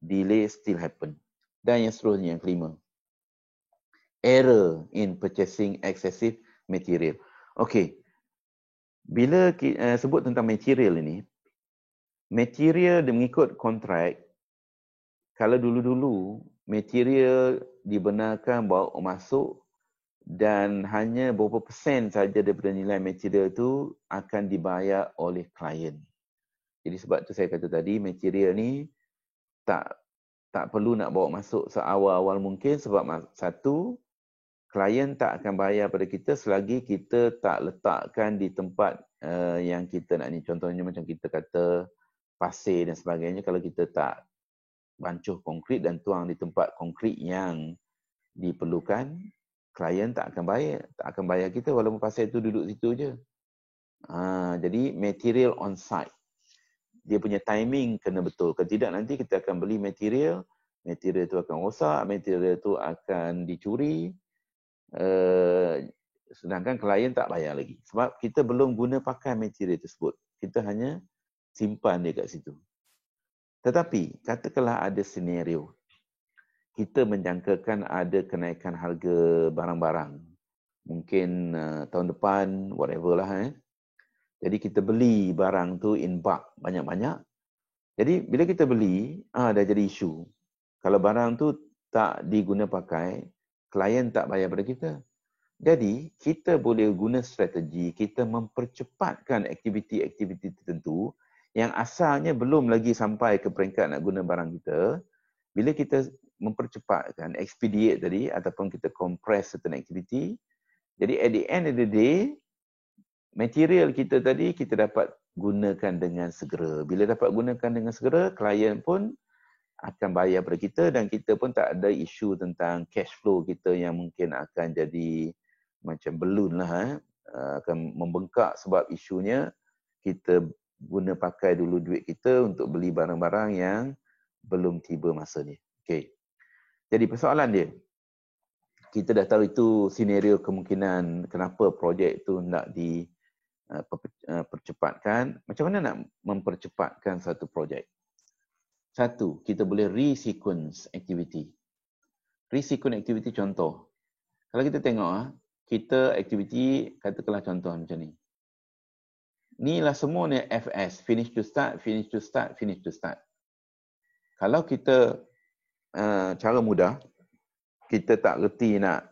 delay still happen. Dan yang seterusnya, yang kelima. Error in purchasing excessive material. Okay. Bila sebut tentang material ini, material mengikut kontrak, kalau dulu-dulu material dibenarkan bawa masuk dan hanya beberapa persen saja daripada nilai material itu akan dibayar oleh klien. Jadi sebab tu saya kata tadi, material ni tak perlu nak bawa masuk seawal-awal mungkin sebab satu, klien tak akan bayar pada kita selagi kita tak letakkan di tempat yang kita nak ni. Contohnya macam kita kata pasir dan sebagainya, kalau kita tak bancuh konkrit dan tuang di tempat konkrit yang diperlukan, klien tak akan bayar kita walaupun pasir itu duduk situ je. Jadi material on site, dia punya timing kena betul. Kalau tidak nanti kita akan beli material itu akan rosak, material itu akan dicuri, sedangkan klien tak bayar lagi. Sebab kita belum guna pakai material tersebut. Kita hanya simpan dia kat situ. Tetapi, katakanlah ada senario. Kita menjangkakan ada kenaikan harga barang-barang. Mungkin tahun depan, whatever lah. Jadi kita beli barang tu in bulk, banyak-banyak. Jadi bila kita beli, dah jadi isu. Kalau barang tu tak diguna pakai, klien tak bayar pada kita. Jadi kita boleh guna strategi, kita mempercepatkan aktiviti-aktiviti tertentu yang asalnya belum lagi sampai ke peringkat nak guna barang kita. Bila kita mempercepatkan, expedite tadi, ataupun kita compress certain activity, jadi at the end of the day, material kita tadi kita dapat gunakan dengan segera. Bila dapat gunakan dengan segera, klien pun akan bayar pada kita dan kita pun tak ada isu tentang cash flow kita yang mungkin akan jadi macam balloon lah. Akan membengkak sebab isunya kita guna pakai dulu duit kita untuk beli barang-barang yang belum tiba masa ni. Okey. Jadi persoalan dia, kita dah tahu itu senario kemungkinan kenapa projek tu nak percepatkan. Macam mana nak mempercepatkan satu projek? Satu, kita boleh resequence activity. Resequence activity contoh. Kalau kita tengok, kita aktiviti katakanlah contoh macam ni. Inilah semua ni FS, finish to start, finish to start, finish to start. Kalau kita cara mudah, kita tak reti nak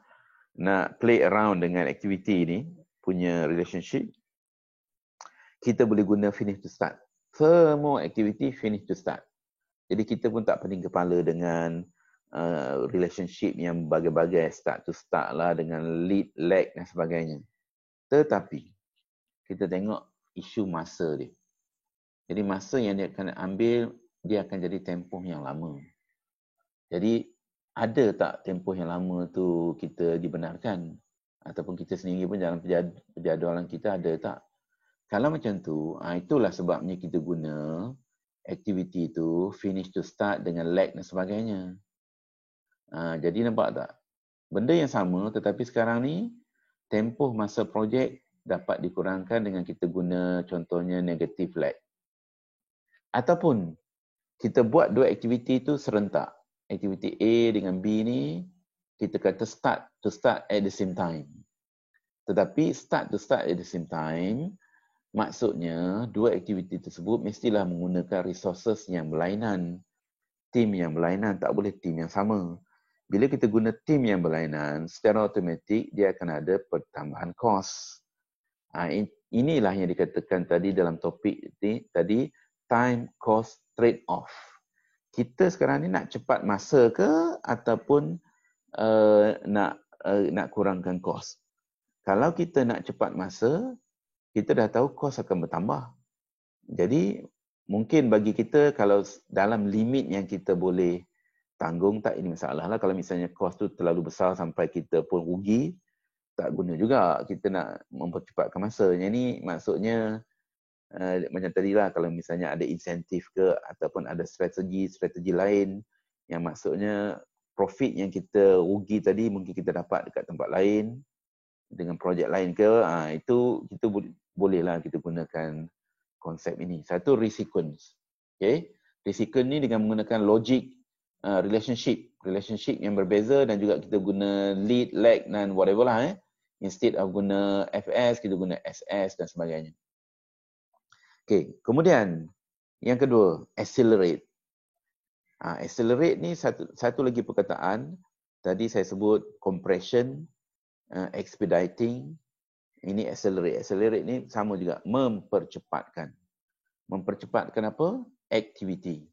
play around dengan aktiviti ni punya relationship, kita boleh guna finish to start. Semua aktiviti finish to start. Jadi kita pun tak pening kepala dengan relationship yang bagai-bagai, start to start lah dengan lead, lag dan sebagainya. Tetapi kita tengok isu masa dia. Jadi masa yang dia akan ambil, dia akan jadi tempoh yang lama. Jadi ada tak tempoh yang lama tu kita dibenarkan? Ataupun kita sendiri pun dalam penjadualan kita ada tak? Kalau macam tu, itulah sebabnya kita guna aktiviti tu finish to start dengan lag dan sebagainya. Jadi nampak tak? Benda yang sama tetapi sekarang ni tempoh masa projek dapat dikurangkan dengan kita guna contohnya negative lag. Ataupun kita buat dua aktiviti itu serentak. Aktiviti A dengan B ni kita kata start to start at the same time. Tetapi start to start at the same time maksudnya dua aktiviti tersebut mestilah menggunakan resources yang berlainan. Tim yang berlainan, tak boleh tim yang sama. Bila kita guna tim yang berlainan, secara automatik dia akan ada pertambahan kos. Inilah yang dikatakan tadi dalam topik tadi, time cost trade-off. Kita sekarang ni nak cepat masa ke ataupun nak kurangkan kos? Kalau kita nak cepat masa, kita dah tahu kos akan bertambah. Jadi mungkin bagi kita kalau dalam limit yang kita boleh tanggung, tak ini masalah lah. Kalau misalnya kos tu terlalu besar sampai kita pun rugi, tak guna juga kita nak mempercepatkan masa. Yang ni maksudnya macam tadi lah, kalau misalnya ada insentif ke ataupun ada strategi lain yang maksudnya profit yang kita rugi tadi mungkin kita dapat dekat tempat lain dengan projek lain ke, itu kita bolehlah kita gunakan konsep ini. Satu, resequence. Okay? Resequence ni dengan menggunakan logic relationship yang berbeza dan juga kita guna lead, lag dan whatever lah. Instead of guna FS, kita guna SS dan sebagainya. Okay, kemudian yang kedua, accelerate. Accelerate ni satu lagi perkataan. Tadi saya sebut compression, expediting. Ini accelerate. Accelerate ni sama juga, mempercepatkan. Mempercepatkan apa? Aktiviti.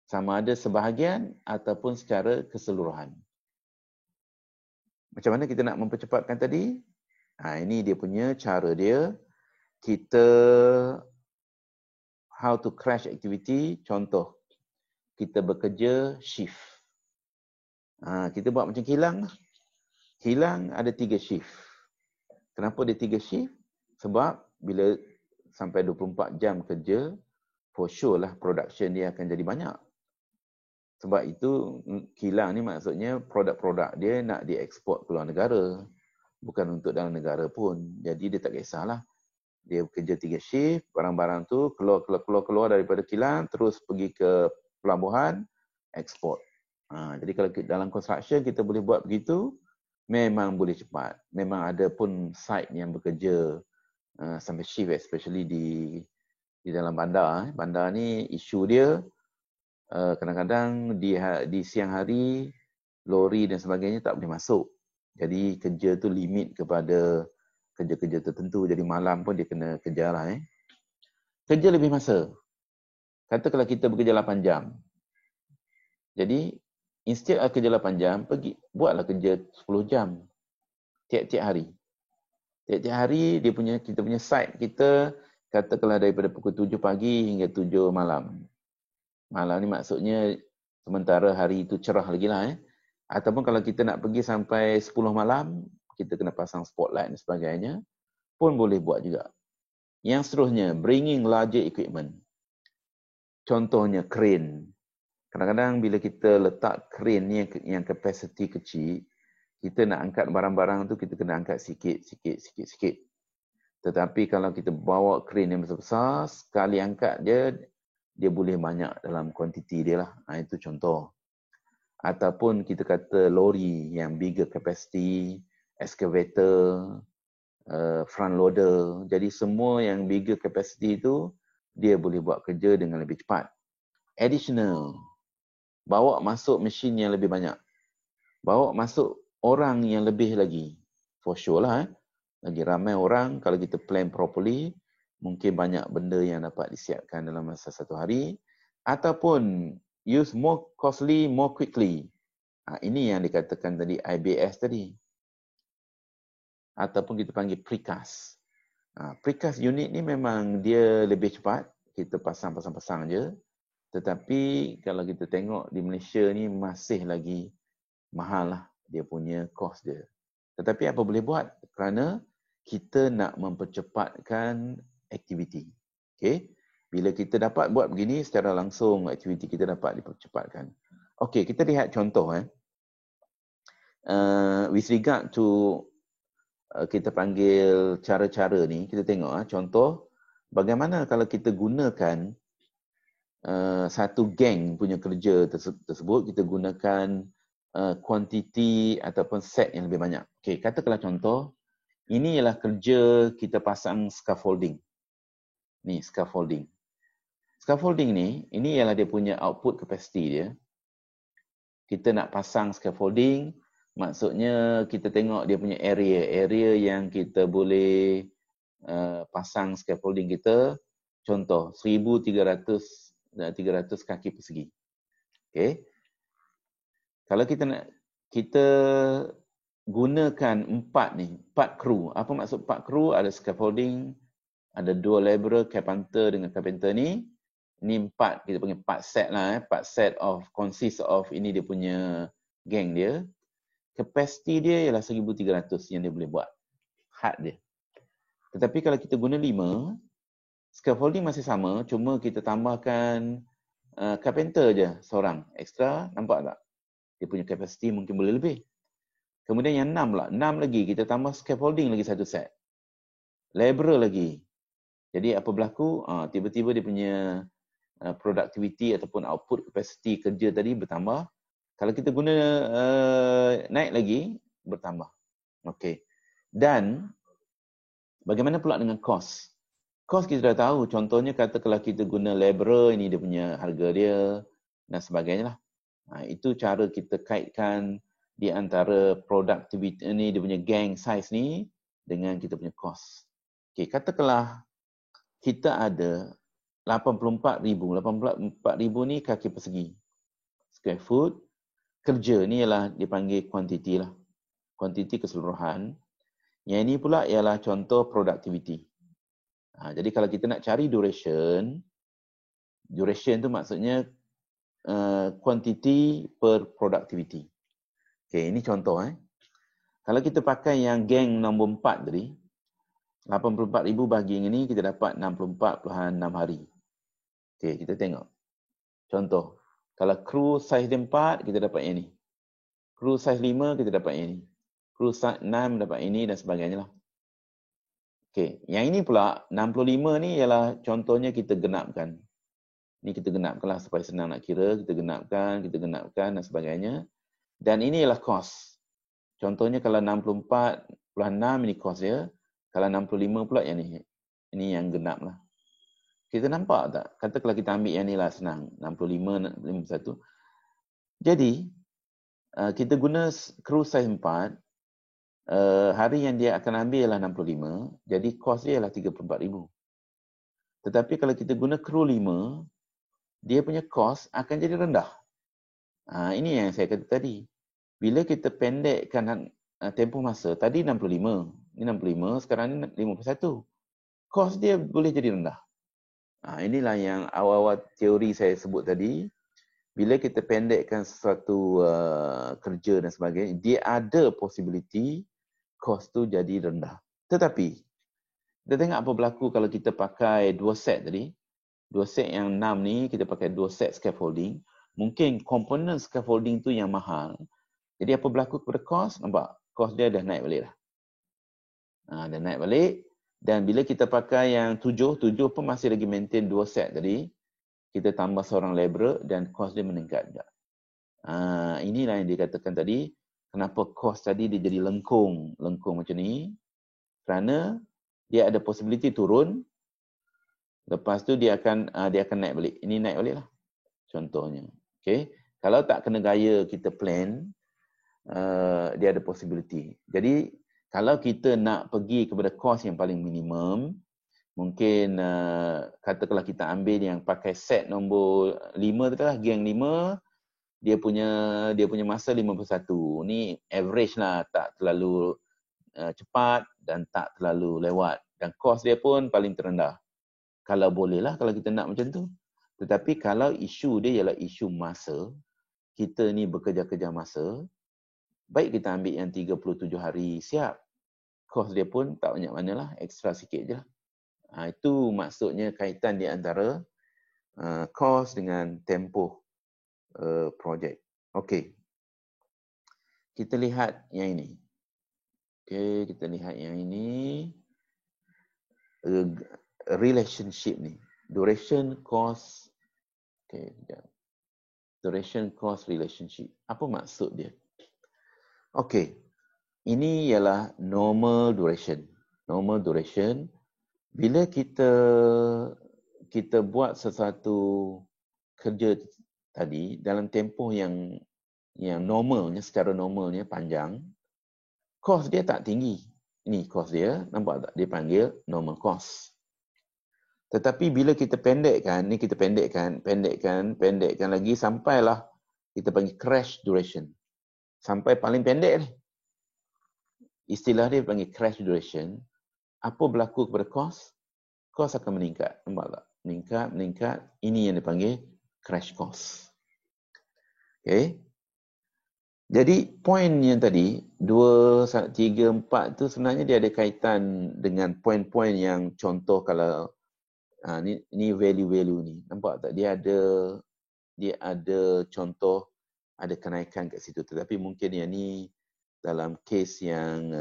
Sama ada sebahagian ataupun secara keseluruhan. Macam mana kita nak mempercepatkan tadi? Ini dia punya cara dia. Kita how to crash activity. Contoh, kita bekerja shift. Kita buat macam kilang. Kilang ada 3 shift. Kenapa dia 3 shift? Sebab bila sampai 24 jam kerja, for sure lah production dia akan jadi banyak. Sebab itu kilang ni maksudnya produk-produk dia nak dieksport keluar negara. Bukan untuk dalam negara pun. Jadi dia tak kisahlah. Dia kerja 3 shift, barang-barang tu keluar daripada kilang, terus pergi ke pelabuhan, ekspor. Jadi kalau dalam construction kita boleh buat begitu, memang boleh cepat. Memang ada pun site yang bekerja sampai shift, especially di dalam bandar. Bandar ni isu dia kadang-kadang di siang hari lori dan sebagainya tak boleh masuk. Jadi kerja tu limit kepada kerja-kerja tertentu. Jadi malam pun dia kena kerja lah. Kerja lebih masa. Katakanlah kita bekerja 8 jam. Jadi instead of kerja 8 jam, buatlah kerja 10 jam. Tiap-tiap hari. Tiap-tiap hari kita punya site kita katakanlah daripada pukul 7 pagi hingga 7 malam. Malam ni maksudnya sementara hari itu cerah lagi lah. Ataupun kalau kita nak pergi sampai 10 malam, kita kena pasang spotlight dan sebagainya, pun boleh buat juga. Yang seterusnya, bringing larger equipment. Contohnya crane. Kadang-kadang bila kita letak crane ni yang kapasiti kecil, kita nak angkat barang-barang tu kita kena angkat sikit. Tetapi kalau kita bawa crane yang besar-besar, sekali angkat dia boleh banyak dalam kuantiti dia lah. Itu contoh. Ataupun kita kata lori yang bigger capacity, excavator, front loader. Jadi semua yang bigger capacity tu, dia boleh buat kerja dengan lebih cepat. Additional. Bawa masuk mesin yang lebih banyak. Bawa masuk orang yang lebih lagi. For sure lah. Lagi ramai orang, kalau kita plan properly, mungkin banyak benda yang dapat disiapkan dalam masa satu hari. Ataupun use more costly, more quickly. Ini yang dikatakan tadi, IBS tadi. Ataupun kita panggil precast. Precast unit ni memang dia lebih cepat. Kita pasang je. Tetapi kalau kita tengok di Malaysia ni masih lagi mahal lah dia punya cost dia. Tetapi apa boleh buat? Kerana kita nak mempercepatkan aktiviti. Okay? Bila kita dapat buat begini, secara langsung aktiviti kita dapat dipercepatkan. Okay, kita lihat contoh. With regard to kita panggil cara-cara ni, kita tengok contoh bagaimana kalau kita gunakan satu geng punya kerja tersebut, kita gunakan kuantiti ataupun set yang lebih banyak. Okay, katakanlah contoh, ini ialah kerja kita pasang scaffolding. Ni scaffolding. Scaffolding ni, ini ialah dia punya output capacity dia. Kita nak pasang scaffolding, maksudnya kita tengok dia punya area yang kita boleh pasang scaffolding kita. Contoh, 1,300 kaki persegi. Okay. Kalau kita gunakan 4 kru. Apa maksud 4 kru? Ada scaffolding, ada 2 laborer, carpenter dengan carpenter ni. Ini 4, kita panggil 4 set lah. 4 set consist of, ini dia punya geng dia. Kapasiti dia ialah 1,300 yang dia boleh buat. Had dia. Tetapi kalau kita guna 5, scaffolding masih sama, cuma kita tambahkan carpenter je seorang extra, nampak tak? Dia punya kapasiti mungkin boleh lebih. Kemudian yang 6 pula, 6 lagi kita tambah scaffolding lagi satu set. Laborer lagi. Jadi apa berlaku? Tiba-tiba dia punya productivity ataupun output kapasiti kerja tadi bertambah. Kalau kita guna naik lagi, bertambah. Okey. Dan bagaimana pula dengan cost? Cost kita dah tahu, contohnya katakanlah kita guna laborer, ini dia punya harga dia dan sebagainya lah. Itu cara kita kaitkan di antara productivity ni, dia punya gang size ni dengan kita punya cost. Okay, katakanlah kita ada 84,000. 84,000 ni kaki persegi. Square foot. Kerja ni ialah dipanggil kuantiti lah. Kuantiti keseluruhan. Yang ini pula ialah contoh productivity. Jadi kalau kita nak cari duration tu maksudnya quantity per productivity. Okay, ini contoh. Kalau kita pakai yang geng nombor 4 tadi, 84,000 bagi yang ini, kita dapat 64.6 hari. Okay, kita tengok. Contoh, kalau kru size 4, kita dapat yang ini. Kru size 5, kita dapat yang ini. Kru size 6, dapat ini dan sebagainya lah. Okay, yang ini pula 65 ni ialah contohnya kita genapkan. Ni kita genapkan lah supaya senang nak kira, kita genapkan dan sebagainya. Dan ini ialah cost. Contohnya kalau 64.6 ini cost dia, kalau 65 pula yang ni. Ini yang genap lah. Kita nampak tak? Katakanlah kita ambil yang ni lah senang, 65, 51. Jadi kita guna kru size 4. Hari yang dia akan ambil ialah 65, jadi kos dia ialah 34,000. Tetapi kalau kita guna kru 5, dia punya kos akan jadi rendah. Ini yang saya kata tadi. Bila kita pendekkan tempoh masa, tadi 65, ini 65, sekarang ni 51. Kos dia boleh jadi rendah. Inilah yang awal-awal teori saya sebut tadi. Bila kita pendekkan sesuatu kerja dan sebagainya, dia ada possibility kos tu jadi rendah. Tetapi, kita tengok apa berlaku kalau kita pakai 2 set tadi. 2 set yang 6 ni, kita pakai 2 set scaffolding. mungkin komponen scaffolding tu yang mahal. Jadi apa berlaku kepada cost? Nampak? Cost dia dah naik balik dah. Dah naik balik. Dan bila kita pakai yang 7 pun masih lagi maintain 2 set tadi. Kita tambah seorang laborer dan cost dia meningkat juga. Inilah yang dikatakan tadi. Kenapa cost tadi dia jadi lengkung macam ni? Kerana dia ada possibility turun. Lepas tu dia akan naik balik. Ini naik balik lah. Contohnya. Okay. Kalau tak kena gaya kita plan, dia ada possibility. Jadi, kalau kita nak pergi kepada cost yang paling minimum, mungkin katakanlah kita ambil yang pakai set nombor 5 tu lah, geng 5, dia punya masa 51. Ni average lah, tak terlalu cepat dan tak terlalu lewat. Dan cost dia pun paling terendah. Kalau boleh lah, kalau kita nak macam tu. Tetapi kalau isu dia ialah isu masa, kita ni bekerja-kerja masa, baik kita ambil yang 37 hari siap. Kos dia pun tak banyak mana lah, ekstra sikit je lah. Itu maksudnya kaitan di antara kos dengan tempoh projek. Okey. Kita lihat yang ini. Okey, kita lihat yang ini. Relationship ni. Duration, cost. Okey, sekejap. Duration, cost, relationship. Apa maksud dia? Okey. Ini ialah normal duration. Normal duration. Bila kita buat sesuatu kerja tadi dalam tempoh yang normalnya, secara normalnya panjang, kos dia tak tinggi. Ini kos dia, nampak tak? Dia panggil normal cost. Tetapi bila kita pendekkan lagi sampailah kita panggil crash duration. Sampai paling pendek ni. Istilah dia panggil crash duration. Apa berlaku kepada cost? Cost akan meningkat. Nampak tak? Meningkat. Ini yang dipanggil crash cost. Okay. Jadi, poin yang tadi, 2, 3, 4 tu sebenarnya dia ada kaitan dengan poin-poin yang contoh kalau ni value-value ni. Nampak tak? Dia ada contoh, ada kenaikan kat situ. Tetapi mungkin yang ni dalam kes yang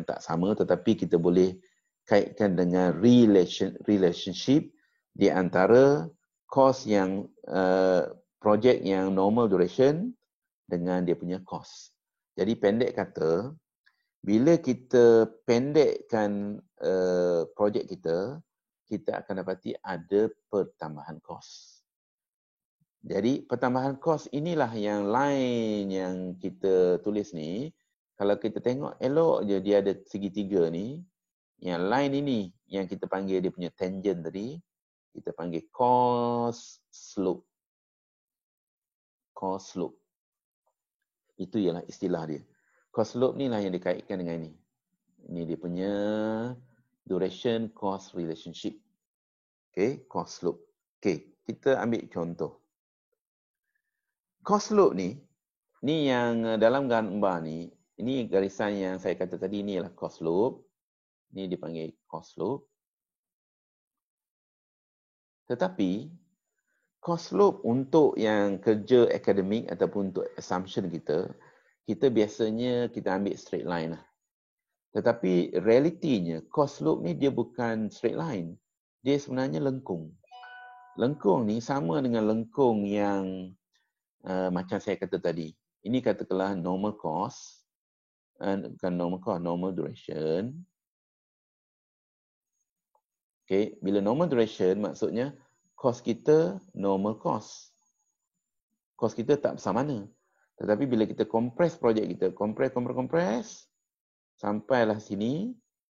tak sama, tetapi kita boleh kaitkan dengan relationship di antara cost yang projek yang normal duration dengan dia punya cost. Jadi pendek kata, bila kita pendekkan projek kita akan dapati ada pertambahan kos. Jadi pertambahan kos inilah yang line yang kita tulis ni. Kalau kita tengok elok je dia ada segitiga ni. Yang line ini yang kita panggil dia punya tangent tadi. Kita panggil cost slope. Cost slope. Itu ialah istilah dia. Cost slope ni lah yang dikaitkan dengan ini. Ini dia punya duration cost relationship. Okay, cost slope. Okay, kita ambil contoh. Cost slope ni yang dalam gambar ni, ini garisan yang saya kata tadi ni ialah cost slope. Ni dipanggil cost slope. Tetapi, cost slope untuk yang kerja akademik ataupun untuk assumption kita biasanya kita ambil straight line lah. Tetapi realitinya, cost slope ni dia bukan straight line. Dia sebenarnya lengkung. Lengkung ni sama dengan lengkung yang macam saya kata tadi. Ini katakanlah normal cost. Bukan normal cost, normal duration. Okay, bila normal duration maksudnya cost kita normal cost. Cost kita tak besar mana. Tetapi bila kita compress projek kita, compress, sampailah sini,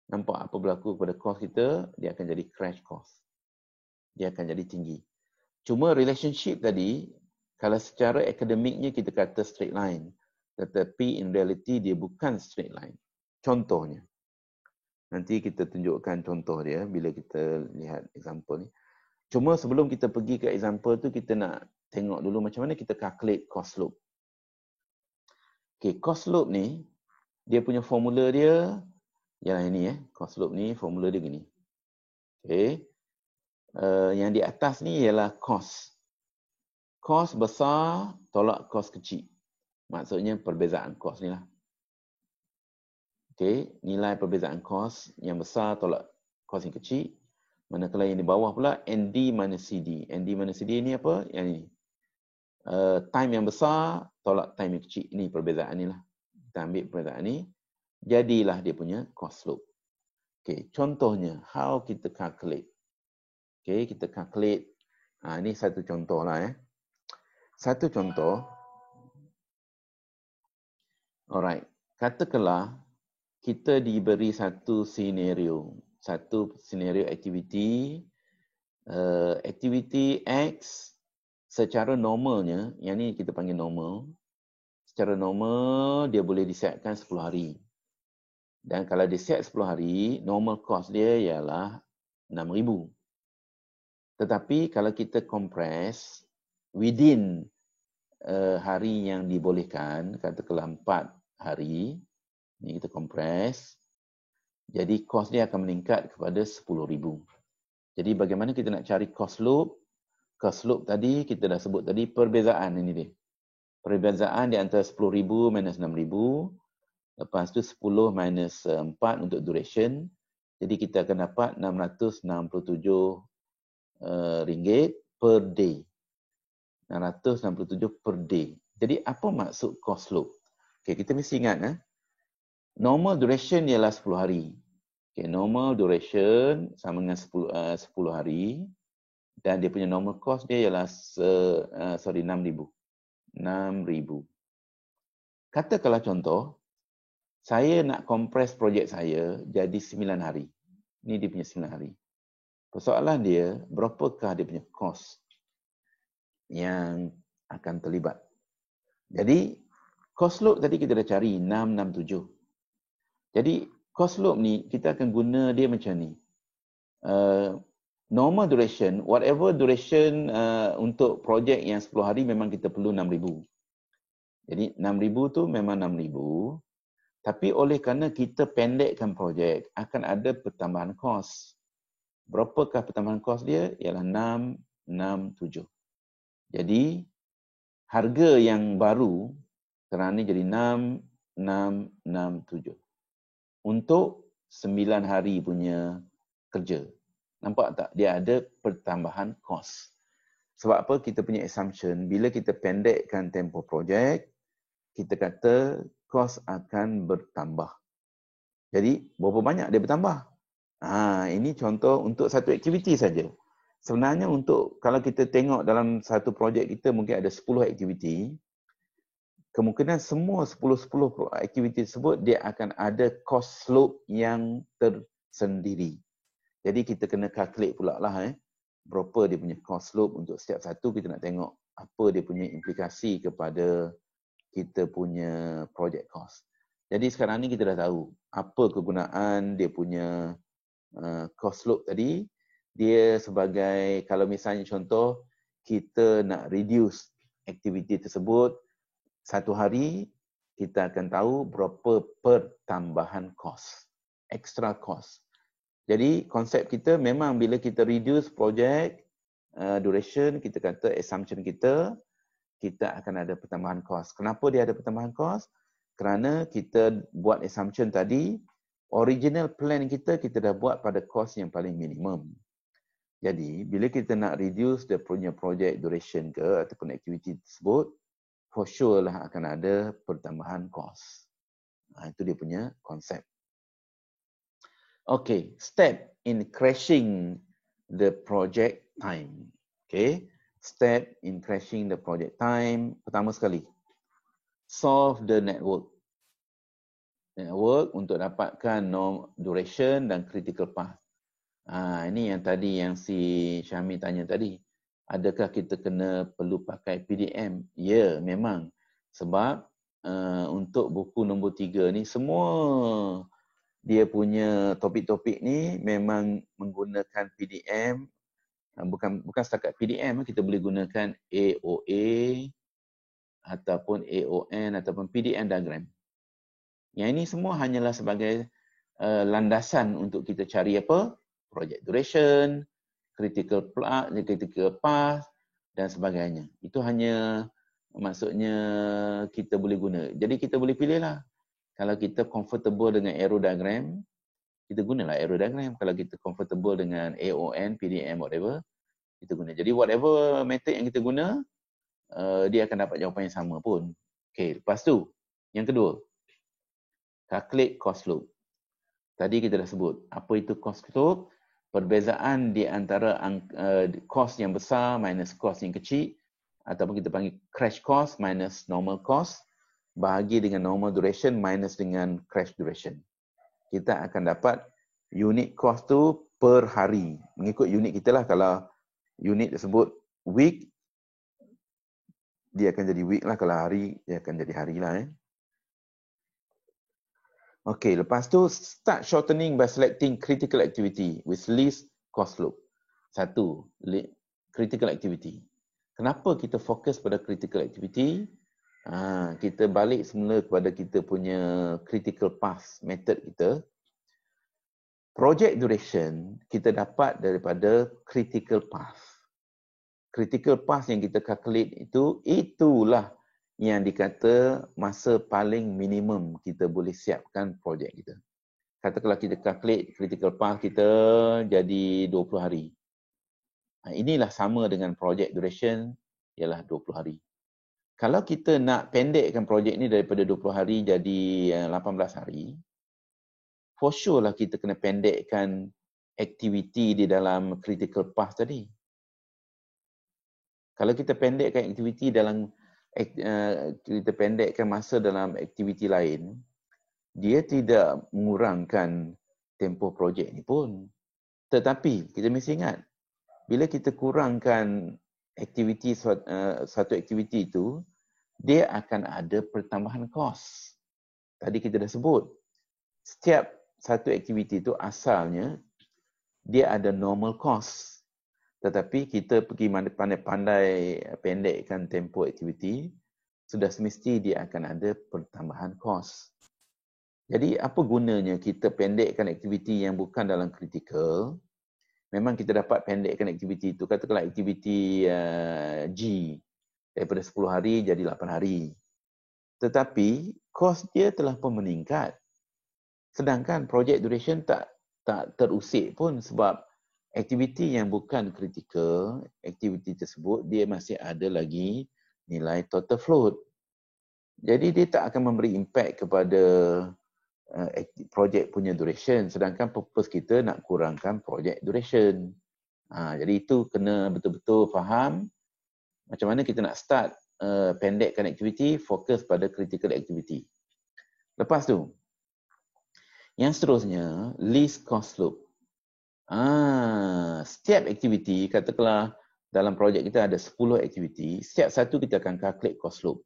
nampak apa berlaku kepada cost kita, dia akan jadi crash cost. Dia akan jadi tinggi. Cuma relationship tadi, kalau secara akademiknya kita kata straight line. Tetapi in reality dia bukan straight line. Contohnya. Nanti kita tunjukkan contoh dia bila kita lihat example ni. Cuma sebelum kita pergi ke example tu, kita nak tengok dulu macam mana kita calculate cost slope. Okay, cost slope ni, dia punya formula dia, ialah ini cost slope ni, formula dia gini. Okay. Yang di atas ni ialah cost. kos besar tolak kos kecil. Maksudnya perbezaan kos ni lah. Okey, nilai perbezaan kos yang besar tolak kos yang kecil. Manakala yang di bawah pula ND minus CD. ND minus CD ni apa? Yang ni. Time yang besar tolak time yang kecil. Ini perbezaan ni lah. Kita ambil perbezaan ni. Jadilah dia punya cost slope. Okey, contohnya how kita calculate. Okey, kita calculate. Ini satu contoh lah. Satu contoh. Alright. Katakanlah kita diberi satu senario aktiviti. Aktiviti X secara normalnya, yang ni kita panggil normal. Secara normal dia boleh disiapkan 10 hari. Dan kalau disiap 10 hari, normal cost dia ialah 6,000. Tetapi kalau kita compress within hari yang dibolehkan, katakanlah 4 hari, ni kita compress, jadi kos dia akan meningkat kepada 10,000. Jadi bagaimana kita nak cari cost slope? Cost slope tadi kita dah sebut tadi perbezaan ini dia. Perbezaan di antara 10,000 minus 6,000. Lepas tu 10 minus 4 untuk duration. Jadi kita akan dapat 667 ringgit per day. 667 per day. Jadi apa maksud cost slope? Okay, kita mesti ingat normal duration ialah 10 hari. Okay, normal duration sama dengan 10 hari. Dan dia punya normal cost dia ialah 6,000. 6,000. Katakanlah contoh, saya nak compress projek saya jadi 9 hari. Ini dia punya 9 hari. Persoalan dia, berapakah dia punya cost yang akan terlibat. Jadi, cost slope tadi kita dah cari 667. Jadi, cost slope ni kita akan guna dia macam ni. Normal duration, whatever duration untuk projek yang 10 hari memang kita perlu 6,000. Jadi 6,000 tu memang 6,000. Tapi oleh kerana kita pendekkan projek, akan ada pertambahan kos. Berapakah pertambahan kos dia? Ialah 667. Jadi harga yang baru kerana jadi 6,667. Untuk 9 hari punya kerja. Nampak tak? Dia ada pertambahan kos. Sebab apa? Kita punya assumption, bila kita pendekkan tempoh projek, kita kata kos akan bertambah. Jadi, berapa banyak dia bertambah? Ini contoh untuk satu aktiviti saja. Sebenarnya untuk, kalau kita tengok dalam satu projek kita mungkin ada 10 aktiviti, kemungkinan semua 10 aktiviti tersebut, dia akan ada cost slope yang tersendiri. Jadi kita kena calculate pula lah berapa dia punya cost slope untuk setiap satu. Kita nak tengok apa dia punya implikasi kepada kita punya project cost. Jadi sekarang ni kita dah tahu apa kegunaan dia punya cost slope tadi. Dia sebagai, kalau misalnya contoh, kita nak reduce aktiviti tersebut, satu hari kita akan tahu berapa pertambahan cost, extra cost. Jadi konsep kita memang bila kita reduce project duration, kita kata assumption kita akan ada pertambahan kos. Kenapa dia ada pertambahan kos? Kerana kita buat assumption tadi, original plan kita dah buat pada kos yang paling minimum. Jadi bila kita nak reduce dia punya project duration ke ataupun aktiviti tersebut, for sure lah akan ada pertambahan kos. Itu dia punya konsep. Okay, step in crashing the project time. Okay, step in crashing the project time. Pertama sekali, solve the network. Network untuk dapatkan norm duration dan critical path. Ini yang tadi yang si Syahmi tanya tadi. Adakah kita perlu pakai PDM? Ya, memang. Sebab untuk buku nombor 3 ni semua dia punya topik-topik ni memang menggunakan PDM. Bukan setakat PDM, kita boleh gunakan AOA ataupun AON ataupun PDM diagram. Yang ini semua hanyalah sebagai landasan untuk kita cari apa? Project duration, critical path, dan sebagainya. Itu hanya maksudnya kita boleh guna. Jadi kita boleh pilih lah. Kalau kita comfortable dengan arrow diagram, kita gunalah arrow diagram. Kalau kita comfortable dengan AON, PDM, whatever, kita guna. Jadi whatever method yang kita guna, dia akan dapat jawapan yang sama pun. Okay, lepas tu, yang kedua, calculate cost loop. Tadi kita dah sebut, apa itu cost loop? Perbezaan di antara cost yang besar minus cost yang kecil, ataupun kita panggil crash cost minus normal cost, bahagi dengan normal duration minus dengan crash duration. Kita akan dapat unit cost tu per hari. Mengikut unit kita lah. Kalau unit tersebut week, dia akan jadi week lah. Kalau hari, dia akan jadi hari lah. Okay, lepas tu start shortening by selecting critical activity with least cost loop. Satu, critical activity. Kenapa kita fokus pada critical activity? Kita balik semula kepada kita punya critical path method kita. Project duration kita dapat daripada critical path. Critical path yang kita calculate itulah yang dikata masa paling minimum kita boleh siapkan projek kita. Katakanlah kita calculate critical path kita jadi 20 hari. Inilah sama dengan project duration ialah 20 hari. Kalau kita nak pendekkan projek ni daripada 20 hari jadi 18 hari, for sure lah kita kena pendekkan aktiviti di dalam critical path tadi. Kalau kita pendekkan aktiviti dalam kita pendekkan masa dalam aktiviti lain, dia tidak mengurangkan tempoh projek ni pun. Tetapi kita mesti ingat, bila kita kurangkan aktiviti satu aktiviti itu, dia akan ada pertambahan kos. Tadi kita dah sebut, setiap satu aktiviti itu asalnya dia ada normal cost. Tetapi kita pergi pandai-pandai pendekkan tempoh aktiviti, sudah semesti dia akan ada pertambahan kos. Jadi apa gunanya kita pendekkan aktiviti yang bukan dalam kritikal? Memang kita dapat pendekkan aktiviti itu. Katakanlah aktiviti G daripada 10 hari jadi 8 hari. Tetapi kos dia telah pun meningkat. Sedangkan project duration tak terusik pun sebab aktiviti yang bukan kritikal, aktiviti tersebut dia masih ada lagi nilai total float. Jadi dia tak akan memberi impact kepada projek punya duration. Sedangkan purpose kita nak kurangkan project duration. Jadi itu kena betul-betul faham macam mana kita nak start pendekkan aktiviti, fokus pada critical activity. Lepas tu, yang seterusnya, least cost loop. Setiap aktiviti, katakanlah dalam projek kita ada 10 aktiviti, setiap satu kita akan calculate cost loop.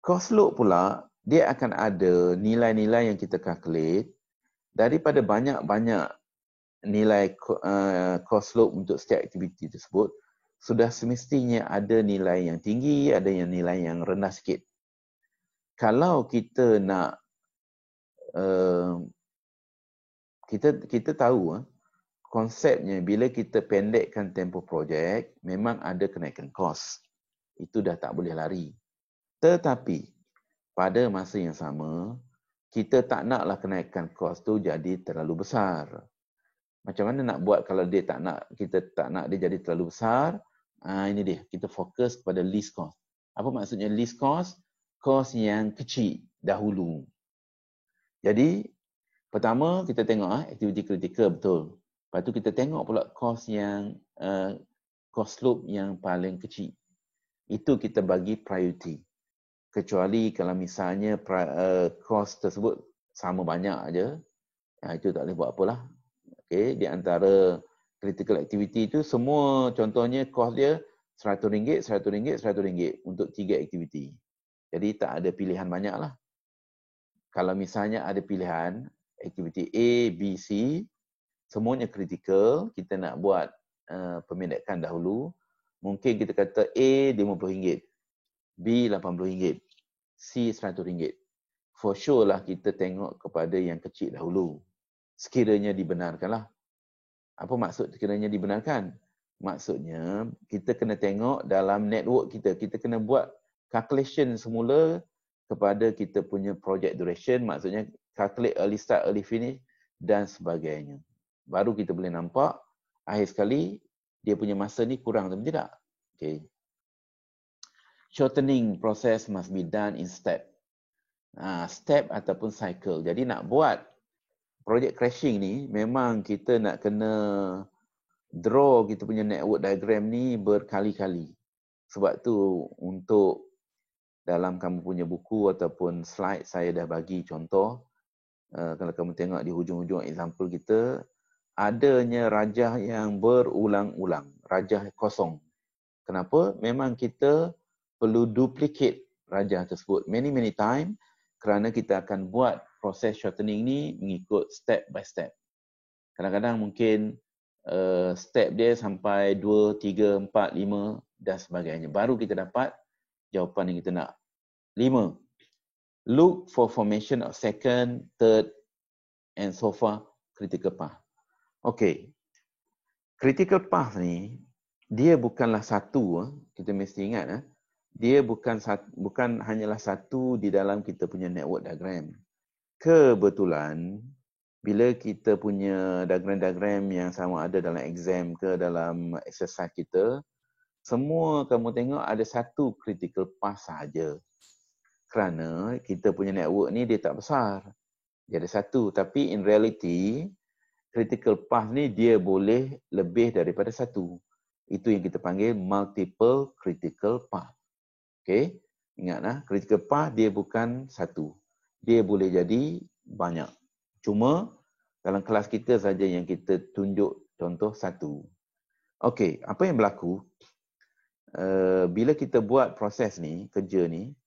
Cost loop pula, dia akan ada nilai-nilai yang kita calculate daripada banyak-banyak nilai cost loop untuk setiap aktiviti tersebut. Sudah semestinya ada nilai yang tinggi, ada yang nilai yang rendah sikit. Kalau kita nak, kita tahu konsepnya bila kita pendekkan tempoh projek, memang ada kenaikan kos. Itu dah tak boleh lari. Tetapi, pada masa yang sama, kita tak naklah kenaikan kos tu jadi terlalu besar. Macam mana nak buat kalau kita tak nak dia jadi terlalu besar? Ini dia, kita fokus kepada least cost. Apa maksudnya least cost? Kos yang kecil dahulu. Jadi, pertama kita tengok aktiviti kritikal betul. Lepas tu kita tengok pula cost loop yang paling kecil. Itu kita bagi priority. Kecuali kalau misalnya cost tersebut sama banyak aja, itu tak boleh buat apalah. Okay, di antara critical activity itu semua contohnya cost dia RM100, RM100, RM100 untuk 3 aktiviti. Jadi tak ada pilihan banyak lah. Kalau misalnya ada pilihan aktiviti A, B, C, semuanya kritikal, kita nak buat pemendekan dahulu, mungkin kita kata A RM50, B RM80, C RM100. For sure lah kita tengok kepada yang kecil dahulu. Sekiranya dibenarkanlah. Apa maksud sekiranya dibenarkan? Maksudnya, kita kena tengok dalam network kita. Kita kena buat calculation semula kepada kita punya project duration. Maksudnya, calculate early start, early finish dan sebagainya. Baru kita boleh nampak, akhir sekali, dia punya masa ni kurang atau tidak. Okay. Shortening process must be done in step. Step ataupun cycle. Jadi nak buat project crashing ni, memang kita nak kena draw kita punya network diagram ni berkali-kali. Sebab tu untuk dalam kamu punya buku ataupun slide saya dah bagi contoh. Kalau kamu tengok di hujung-hujung example kita, adanya rajah yang berulang-ulang, rajah kosong. Kenapa? Memang kita perlu duplicate rajah tersebut many time kerana kita akan buat proses shortening ni mengikut step by step. Kadang-kadang mungkin step dia sampai 2, 3, 4, 5 dan sebagainya. Baru kita dapat jawapan yang kita nak. 5. Look for formation of second, third and so far critical path. Okay. Critical path ni, dia bukanlah satu. Kita mesti ingat. Dia bukan hanyalah satu di dalam kita punya network diagram. Kebetulan, bila kita punya diagram-diagram yang sama ada dalam exam ke dalam exercise kita, semua kamu tengok ada satu critical path sahaja. Kerana kita punya network ni dia tak besar. Dia ada satu. Tapi in reality, critical path ni dia boleh lebih daripada satu. Itu yang kita panggil multiple critical path. Okay? Ingatlah, critical path dia bukan satu. Dia boleh jadi banyak. Cuma dalam kelas kita saja yang kita tunjuk contoh satu. Okey, apa yang berlaku? Bila kita buat proses ni, kerja ni,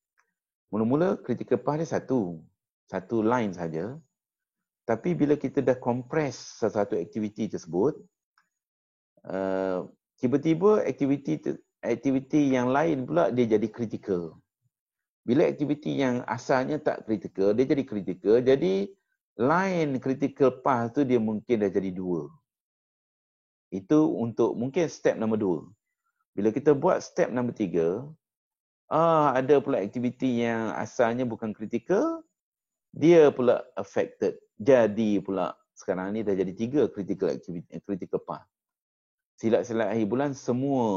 mula-mula critical path dia satu line saja. Tapi bila kita dah compress satu aktiviti tersebut, tiba-tiba aktiviti yang lain pula dia jadi critical. Bila aktiviti yang asalnya tak critical, dia jadi critical. Jadi line critical path tu dia mungkin dah jadi 2. Itu untuk mungkin step nombor 2. Bila kita buat step nombor 3, ada pula aktiviti yang asalnya bukan critical, dia pula affected. Jadi pula sekarang ni dah jadi 3 critical path. Silat-silat akhir bulan semua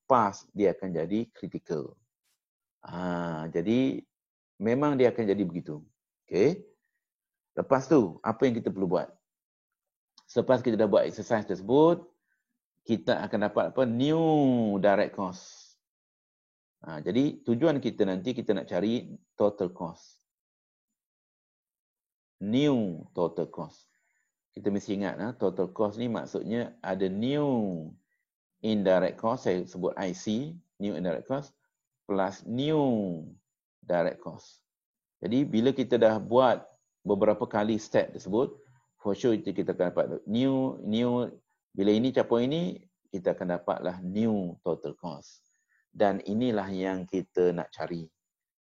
path dia akan jadi critical. Jadi memang dia akan jadi begitu. Okey. Lepas tu, apa yang kita perlu buat? Selepas kita dah buat exercise tersebut, kita akan dapat apa? New direct cost. Jadi tujuan kita nanti kita nak cari total cost. New total cost. Kita mesti ingat total cost ni maksudnya ada new indirect cost, saya sebut IC, new indirect cost plus new direct cost. Jadi bila kita dah buat beberapa kali step tersebut, for sure kita akan dapat new bila ini campur ini, kita akan dapatlah new total cost. Dan inilah yang kita nak cari.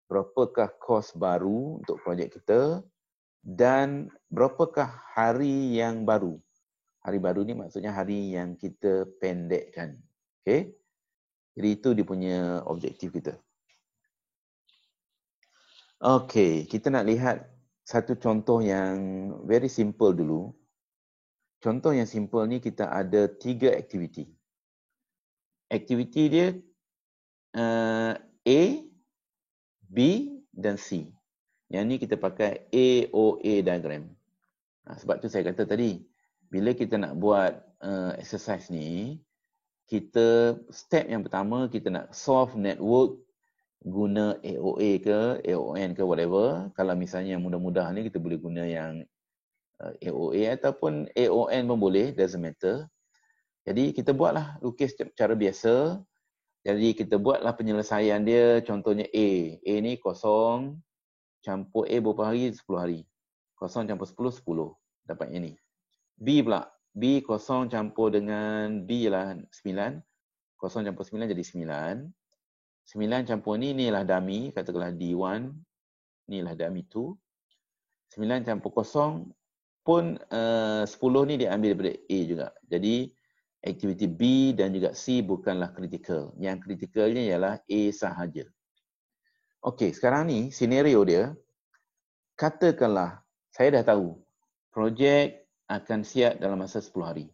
Berapakah kos baru untuk projek kita dan berapakah hari yang baru. Hari baru ni maksudnya hari yang kita pendekkan. Okay? Jadi itu dia punya objektif kita. Okay, kita nak lihat satu contoh yang very simple dulu. Contoh yang simple ni kita ada 3 aktiviti. Aktiviti dia A, B dan C. Yang ni kita pakai AOA diagram. Sebab tu saya kata tadi, bila kita nak buat exercise ni, kita step yang pertama kita nak solve network guna AOA ke, AON ke, whatever. Kalau misalnya yang mudah-mudah ni kita boleh guna yang AOA ataupun AON pun boleh, doesn't matter. Jadi kita buatlah lukis cara biasa. Jadi kita buatlah penyelesaian dia, contohnya A. A ni 0 campur A berapa hari? 10 hari. 0 campur 10, 10. Dapat yang ni. B pula. B 0 campur dengan B lah 9. 0 campur 9 jadi 9. 9 campur ni, inilah dummy, katakanlah D1. Inilah dummy 2. 9 campur 0 pun 10 ni dia ambil daripada A juga. Jadi aktiviti B dan juga C bukanlah kritikal. Yang kritikalnya ialah A sahaja. Okey, sekarang ni senario dia, katakanlah saya dah tahu projek akan siap dalam masa 10 hari.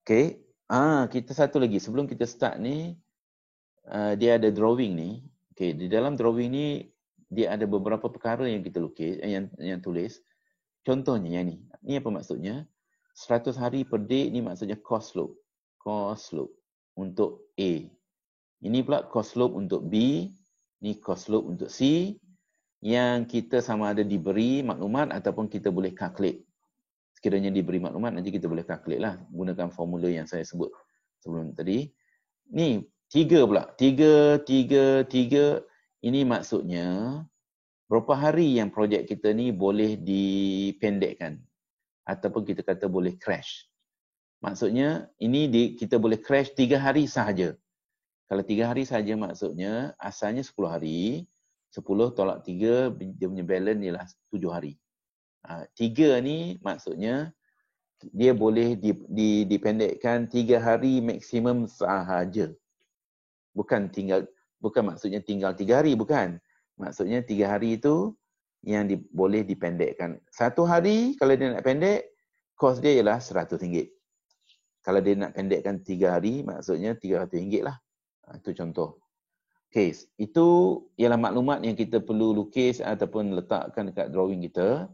Okey, kita satu lagi sebelum kita start ni, dia ada drawing ni. Okey, di dalam drawing ni dia ada beberapa perkara yang kita lukis, yang tulis. Contohnya yang ni. Ni apa maksudnya? 100 hari per day ni maksudnya cost slope. Cost slope untuk A. Ini pula cost slope untuk B. Ni cost slope untuk C. Yang kita sama ada diberi maklumat ataupun kita boleh calculate. Sekiranya diberi maklumat, nanti kita boleh calculate lah. Gunakan formula yang saya sebut sebelum tadi. Ni 3 pula. 3. Ini maksudnya berapa hari yang projek kita ni boleh dipendekkan. Ataupun kita kata boleh crash. Maksudnya ini kita boleh crash 3 hari sahaja. Kalau 3 hari sahaja maksudnya asalnya 10 hari. 10 tolak 3, dia punya balance ialah 7 hari. 3 ni maksudnya dia boleh dipendekkan 3 hari maksimum sahaja. Bukan maksudnya tinggal 3 hari, bukan. Maksudnya 3 hari itu yang boleh dipendekkan. 1 hari kalau dia nak pendek, kos dia ialah RM100. Kalau dia nak pendekkan 3 hari, maksudnya RM300 lah. Itu contoh. Okay, itu ialah maklumat yang kita perlu lukis ataupun letakkan dekat drawing kita.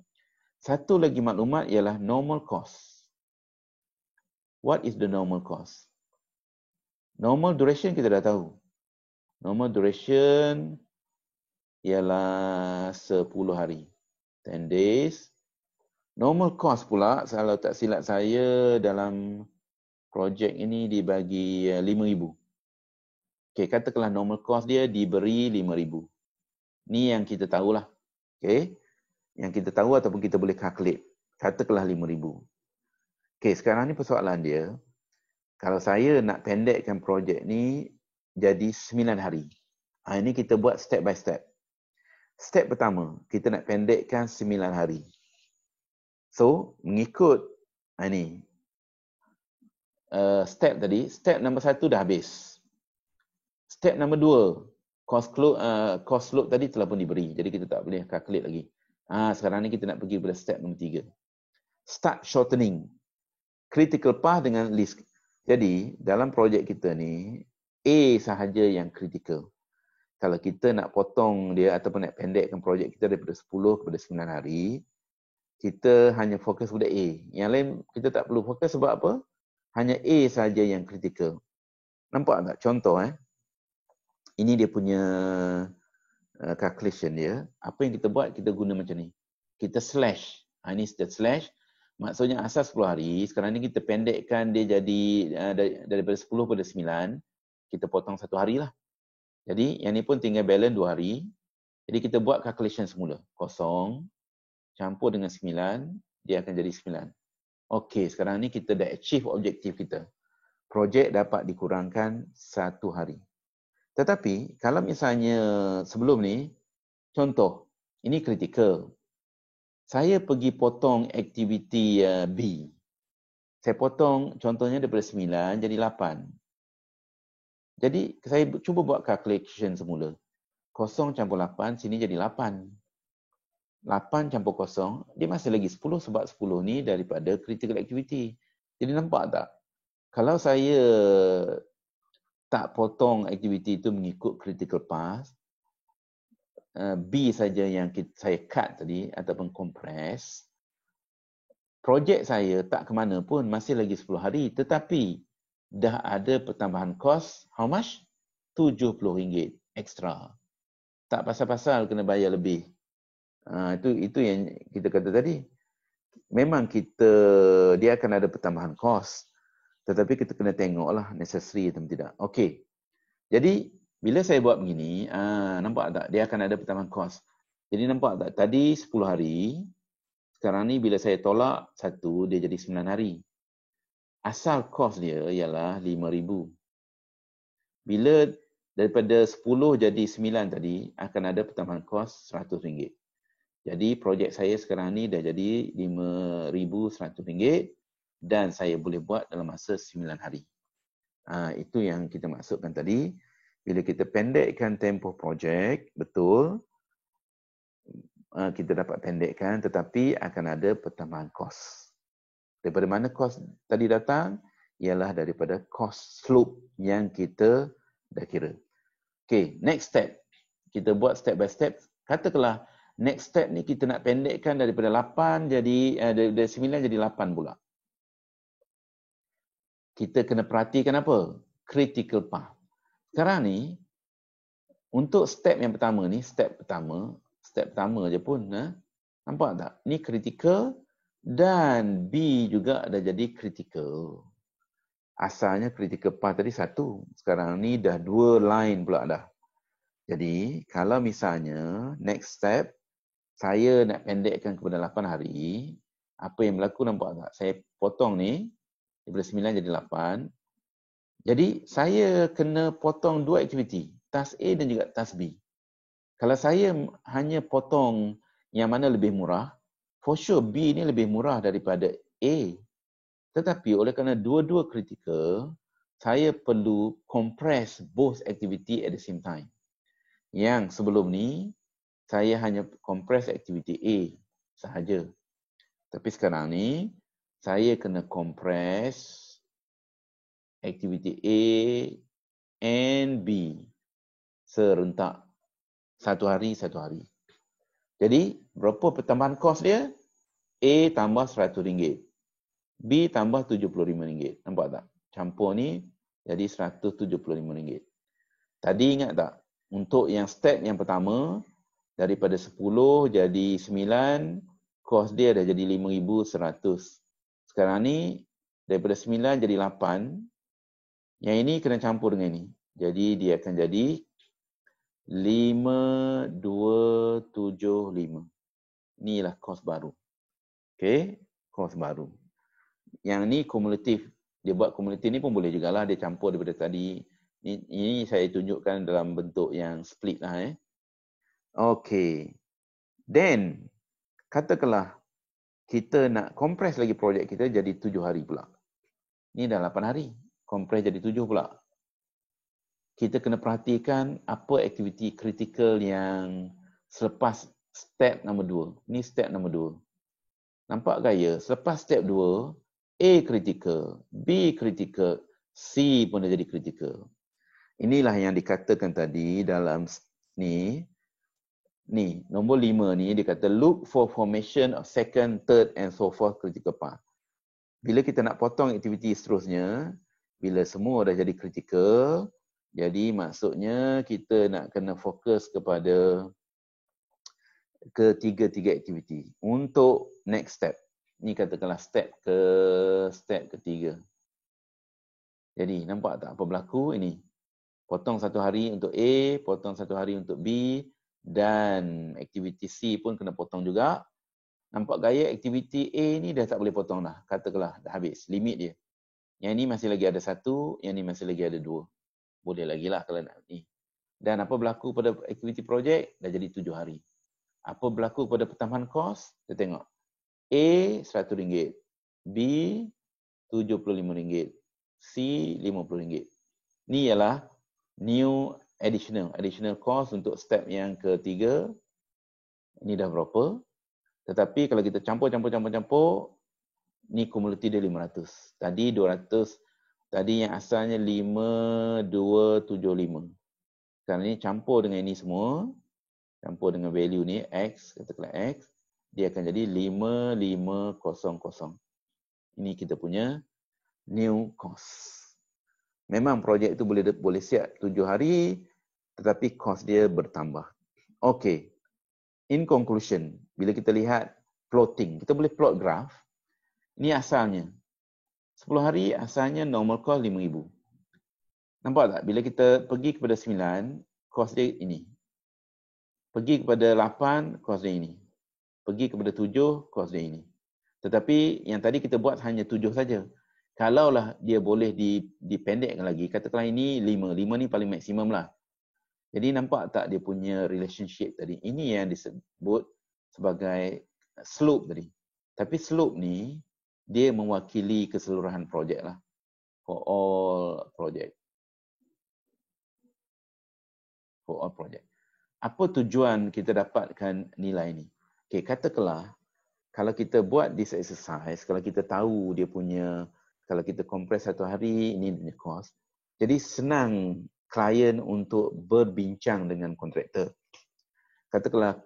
Satu lagi maklumat ialah normal cost. What is the normal cost? Normal duration kita dah tahu. Normal duration ialah 10 hari. 10 days. Normal cost pula, kalau tak silap saya dalam projek ini dibagi RM5,000. Okay, katakanlah normal cost dia diberi RM5,000. Ni yang kita tahulah. Okay. Yang kita tahu ataupun kita boleh calculate. Katakanlah RM5,000. Okay, sekarang ni persoalan dia. Kalau saya nak pendekkan projek ni jadi 9 hari. Ini kita buat step by step. Step pertama, kita nak pendekkan 9 hari. So, mengikut ini step tadi, step nombor 1 dah habis. Step nombor 2, cost slope tadi telah pun diberi. Jadi kita tak boleh calculate lagi. Sekarang ni kita nak pergi pada step nombor 3. Start shortening. Critical path dengan least. Jadi, dalam projek kita ni, A sahaja yang critical. Kalau kita nak potong dia ataupun nak pendekkan projek kita daripada 10 kepada 9 hari, kita hanya fokus pada A. Yang lain kita tak perlu fokus sebab apa? Hanya A sahaja yang critical. Nampak tak contoh? Ini dia punya calculation dia. Apa yang kita buat, kita guna macam ni. Kita slash. Ini kita slash. Maksudnya asal 10 hari, sekarang ni kita pendekkan dia jadi daripada 10 pada 9, kita potong 1 hari lah. Jadi yang ni pun tinggal balance 2 hari. Jadi kita buat calculation semula. 0 campur dengan 9, dia akan jadi 9. Okey, sekarang ni kita dah achieve objektif kita. Projek dapat dikurangkan 1 hari. Tetapi kalau misalnya sebelum ni, contoh, ini kritikal. Saya pergi potong aktiviti B. Saya potong contohnya daripada 9 jadi 8. Jadi saya cuba buat calculation semula. 0 campur 8, sini jadi 8. 8 campur 0, dia masih lagi 10 sebab 10 ni daripada critical activity. Jadi nampak tak? Kalau saya tak potong aktiviti itu mengikut critical path, B saja yang saya cut tadi ataupun compress, projek saya tak ke mana pun, masih lagi 10 hari. Tetapi dah ada pertambahan kos, how much? RM70 extra. Tak pasal-pasal kena bayar lebih. Itu yang kita kata tadi. Memang dia akan ada pertambahan kos. Tetapi kita kena tengoklah necessary atau tidak. Okey. Jadi bila saya buat begini, nampak tak? Dia akan ada pertambahan kos. Jadi nampak tak? Tadi 10 hari. Sekarang ni bila saya tolak 1, dia jadi 9 hari. Asal kos dia ialah RM5,000. Bila daripada 10 jadi 9 tadi, akan ada pertambahan kos RM100. Jadi projek saya sekarang ni dah jadi RM5,100. dan saya boleh buat dalam masa 9 hari. Itu yang kita maksudkan tadi. Bila kita pendekkan tempoh projek, betul, kita dapat pendekkan, tetapi akan ada pertambahan kos. Daripada mana kos tadi datang? Ialah daripada kos slope yang kita dah kira. Okay, next step. Kita buat step by step. Katakanlah next step ni kita nak pendekkan daripada 8 jadi, dari 9 jadi 8 pula. Kita kena perhatikan apa? Critical path. Sekarang ni, untuk step yang pertama ni, step pertama je pun, nampak tak? Ni critical dan B juga dah jadi critical. Asalnya critical path tadi 1, sekarang ni dah 2 line pula dah. Jadi, kalau misalnya next step, saya nak pendekkan kepada 8 hari, apa yang berlaku nampak tak? Saya potong ni, daripada 9 jadi 8. Jadi, saya kena potong 2 aktiviti, task A dan juga task B. Kalau saya hanya potong yang mana lebih murah, for sure B ni lebih murah daripada A. Tetapi oleh kerana dua-dua critical, saya perlu compress both activity at the same time. Yang sebelum ni, saya hanya compress activity A sahaja. Tapi sekarang ni, saya kena compress activity A and B serentak 1 hari. Jadi, berapa pertambahan kos dia? A tambah RM100, B tambah RM75. Nampak tak? Campur ni jadi RM175. Tadi ingat tak? Untuk yang step yang pertama, daripada 10 jadi 9, kos dia dah jadi RM5,100. Sekarang ni, daripada 9 jadi 8, yang ini kena campur dengan ini. Jadi dia akan jadi 5,275. Inilah kos baru. Okey, kos baru. Yang ni kumulatif. Dia buat kumulatif ni pun boleh jugalah dia campur daripada tadi. Ini saya tunjukkan dalam bentuk yang split lah. Okey. Then, katakanlah kita nak compress lagi projek kita jadi 7 hari pula. Ni dah 8 hari. Compress jadi 7 pula. Kita kena perhatikan apa aktiviti kritikal yang selepas step nombor 2. Ni step nombor 2. Nampak gaya? Selepas step 2, A critical, B critical, C pun dah jadi critical. Inilah yang dikatakan tadi dalam ni nombor 5 ni dia kata look for formation of second, third and so forth critical path. Bila kita nak potong aktiviti seterusnya, bila semua dah jadi critical, jadi maksudnya kita nak kena fokus kepada ketiga-tiga aktiviti untuk next step. Ni katakanlah step ketiga. Jadi nampak tak apa berlaku ini? Potong 1 hari untuk A, potong 1 hari untuk B dan aktiviti C pun kena potong juga. Nampak gaya aktiviti A ni dah tak boleh potong dah. Katakanlah dah habis limit dia. Yang ni masih lagi ada 1, yang ni masih lagi ada 2. Boleh lagi lah kalau nak ni. Dan apa berlaku pada aktiviti projek? Dah jadi 7 hari. Apa berlaku pada pertambahan kos? Kita tengok. A RM100, B RM75, C RM50. Ni ialah new additional cost untuk step yang ketiga. Ini dah berapa? Tetapi kalau kita campur, ni kumulatif dia 500. Tadi 200, tadi yang asalnya 5275. Sekarang ni campur dengan ini semua, campur dengan value ni X, katakanlah X, dia akan jadi 5500. Ini kita punya new cost. Memang projek itu boleh siap 7 hari, tetapi cost dia bertambah. Okay. In conclusion, bila kita lihat plotting, kita boleh plot graph. Ini asalnya. 10 hari asalnya normal cost RM5,000. Nampak tak? Bila kita pergi kepada 9, cost dia ini. Pergi kepada 8, cost dia ini. Pergi kepada 7, cost dia ini. Tetapi yang tadi kita buat hanya 7 saja. Kalaulah dia boleh dipendekkan lagi, katakanlah ini 5. 5 ni paling maksimum lah. Jadi nampak tak dia punya relationship tadi? Ini yang disebut sebagai slope tadi. Tapi slope ni, dia mewakili keseluruhan projek lah. For all project. For all project. Apa tujuan kita dapatkan nilai ni? Okay, katakanlah kalau kita buat this exercise, kalau kita tahu dia punya, kalau kita compress satu hari, ini punya cost. Jadi senang klien untuk berbincang dengan kontraktor. Katakanlah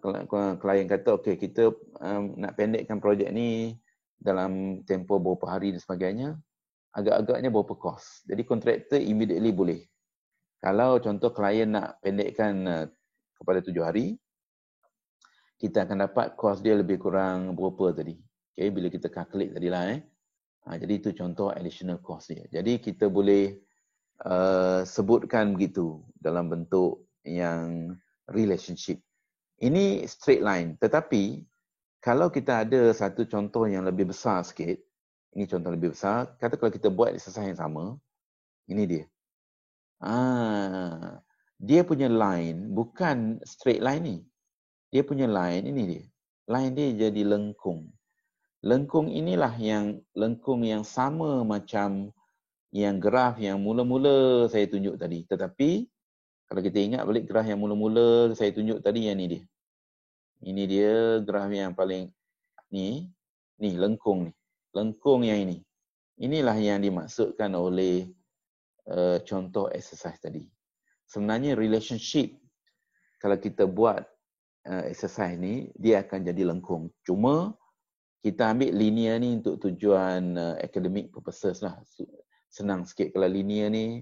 klien kata, okay, kita nak pendekkan projek ni dalam tempoh beberapa hari dan sebagainya, agak-agaknya berapa cost. Jadi kontraktor immediately boleh. Kalau contoh klien nak pendekkan kepada 7 hari, kita akan dapat kos dia lebih kurang berapa tadi. Okay, bila kita calculate tadilah. Jadi itu contoh additional cost dia. Jadi kita boleh sebutkan begitu dalam bentuk yang relationship. Ini straight line. Tetapi kalau kita ada satu contoh yang lebih besar sikit, ini contoh lebih besar, kata kalau kita buat exercise yang sama, ini dia. Dia punya line bukan straight line ni. Dia punya line, ini dia. Line dia jadi lengkung. Lengkung inilah yang lengkung yang sama macam yang graf yang mula-mula saya tunjuk tadi. Tetapi kalau kita ingat balik graf yang mula-mula saya tunjuk tadi, yang ni dia. Ini dia graf yang paling ni lengkung ni. Lengkung yang ini. Inilah yang dimaksudkan oleh contoh exercise tadi. Sebenarnya relationship kalau kita buat exercise ni, dia akan jadi lengkung. Cuma kita ambil linear ni untuk tujuan academic purposes lah. Senang sikit. Kalau linear ni,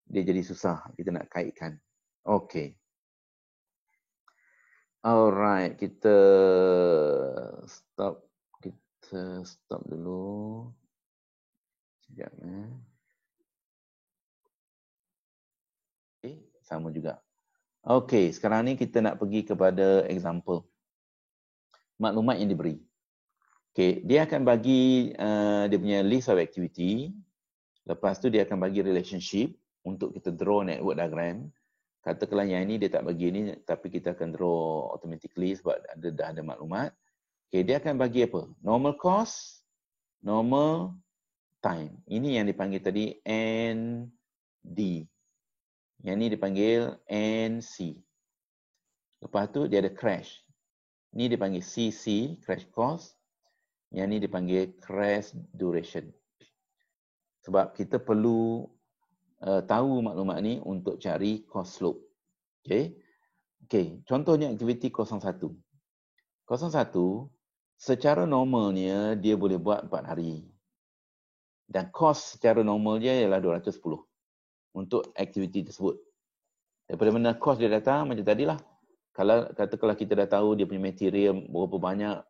dia jadi susah kita nak kaitkan. Okay. Alright, kita stop dulu. Sekejap. Okay, sama juga. Okay, sekarang ni kita nak pergi kepada example. Maklumat yang diberi. Okay, dia akan bagi dia punya list of activity. Lepas tu dia akan bagi relationship untuk kita draw network diagram. Katakanlah yang ini dia tak bagi ni, tapi kita akan draw automatically sebab dah ada maklumat. Okay, dia akan bagi apa? Normal cost, normal time. Ini yang dipanggil tadi ND. Yang ni dipanggil NC. Lepas tu dia ada crash. Ni dipanggil CC, crash cost. Yang ni dipanggil crash duration. Sebab kita perlu tahu maklumat ni untuk cari cost slope. Okay, contohnya aktiviti 01. 01, secara normalnya dia boleh buat 4 hari. Dan cost secara normal dia ialah 210 untuk aktiviti tersebut. Daripada mana cost dia datang, macam tadilah. Katakanlah kita dah tahu dia punya material berapa banyak,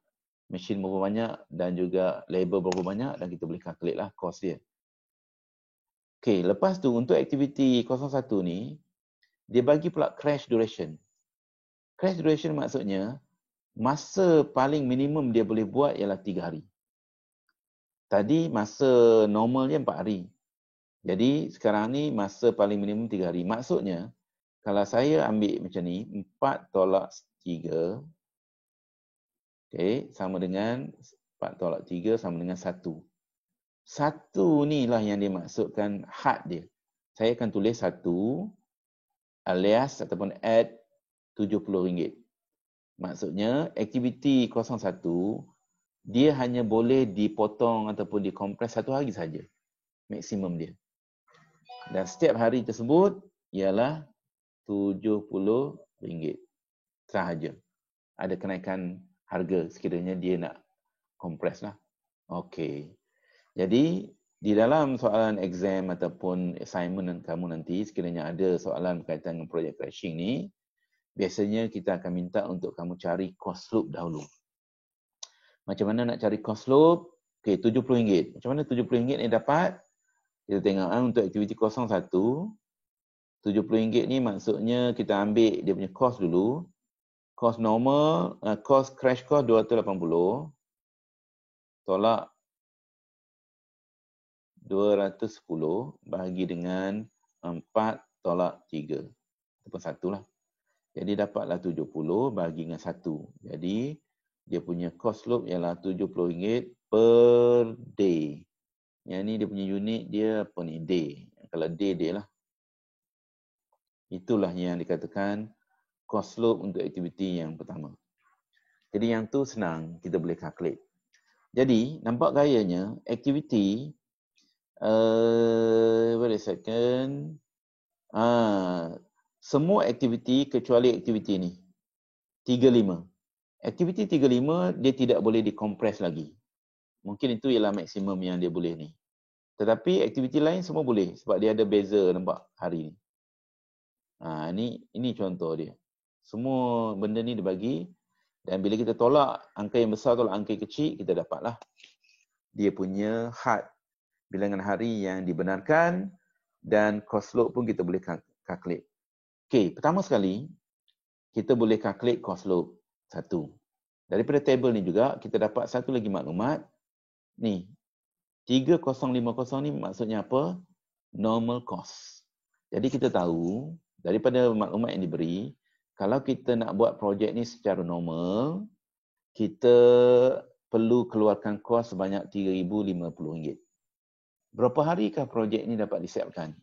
mesin berapa banyak dan juga labor berapa banyak, dan kita boleh calculate lah cost dia. Okay, lepas tu untuk aktiviti 01 ni, dia bagi pula crash duration. Crash duration maksudnya, masa paling minimum dia boleh buat ialah 3 hari. Tadi masa normal dia 4 hari. Jadi sekarang ni masa paling minimum 3 hari. Maksudnya, kalau saya ambil macam ni, 4 tolak 3, okay, sama dengan 4 tolak 3 sama dengan 1. 1 ni lah yang dimaksudkan had dia. Saya akan tulis 1 alias ataupun add RM70. Maksudnya aktiviti 01 dia hanya boleh dipotong ataupun dikompres 1 hari saja. Maksimum dia. Dan setiap hari tersebut ialah RM70 sahaja. Ada kenaikan harga sekiranya dia nak kompres lah. Okey. Jadi, di dalam soalan exam ataupun assignment kamu nanti, sekiranya ada soalan berkaitan dengan projek crashing ni, biasanya kita akan minta untuk kamu cari cost slope dahulu. Macam mana nak cari cost slope? Okey, RM70. Macam mana RM70 ni dapat? Kita tengok untuk aktiviti 01, RM70 ni maksudnya kita ambil dia punya cost dulu. Cost normal, cost crash cost 280 tolak 210 bahagi dengan 4 tolak 3. Ataupun 1 lah. Jadi dapatlah 70 bahagi dengan 1. Jadi dia punya cost slope ialah RM70 per day. Yang ni dia punya unit dia apa ni? Day. Kalau day lah. Itulah yang dikatakan cost slope untuk aktiviti yang pertama. Jadi yang tu senang, kita boleh calculate. Jadi nampak gayanya aktiviti wait a second. Semua aktiviti kecuali aktiviti ni 35. Aktiviti 35 dia tidak boleh dikompres lagi. Mungkin itu ialah maksimum yang dia boleh ni. Tetapi aktiviti lain semua boleh sebab dia ada beza, nampak hari ni. Ini contoh dia. Semua benda ni dibagi dan bila kita tolak angka yang besar tolak angka yang kecil, kita dapatlah dia punya had bilangan hari yang dibenarkan dan cost slope pun kita boleh calculate. Okey, pertama sekali kita boleh calculate cost slope. Satu. Daripada table ni juga kita dapat satu lagi maklumat. Ni 3050 ni maksudnya apa? Normal cost. Jadi kita tahu daripada maklumat yang diberi, kalau kita nak buat projek ni secara normal, kita perlu keluarkan kos sebanyak RM3,050. Berapa harikah projek ni dapat disiapkan?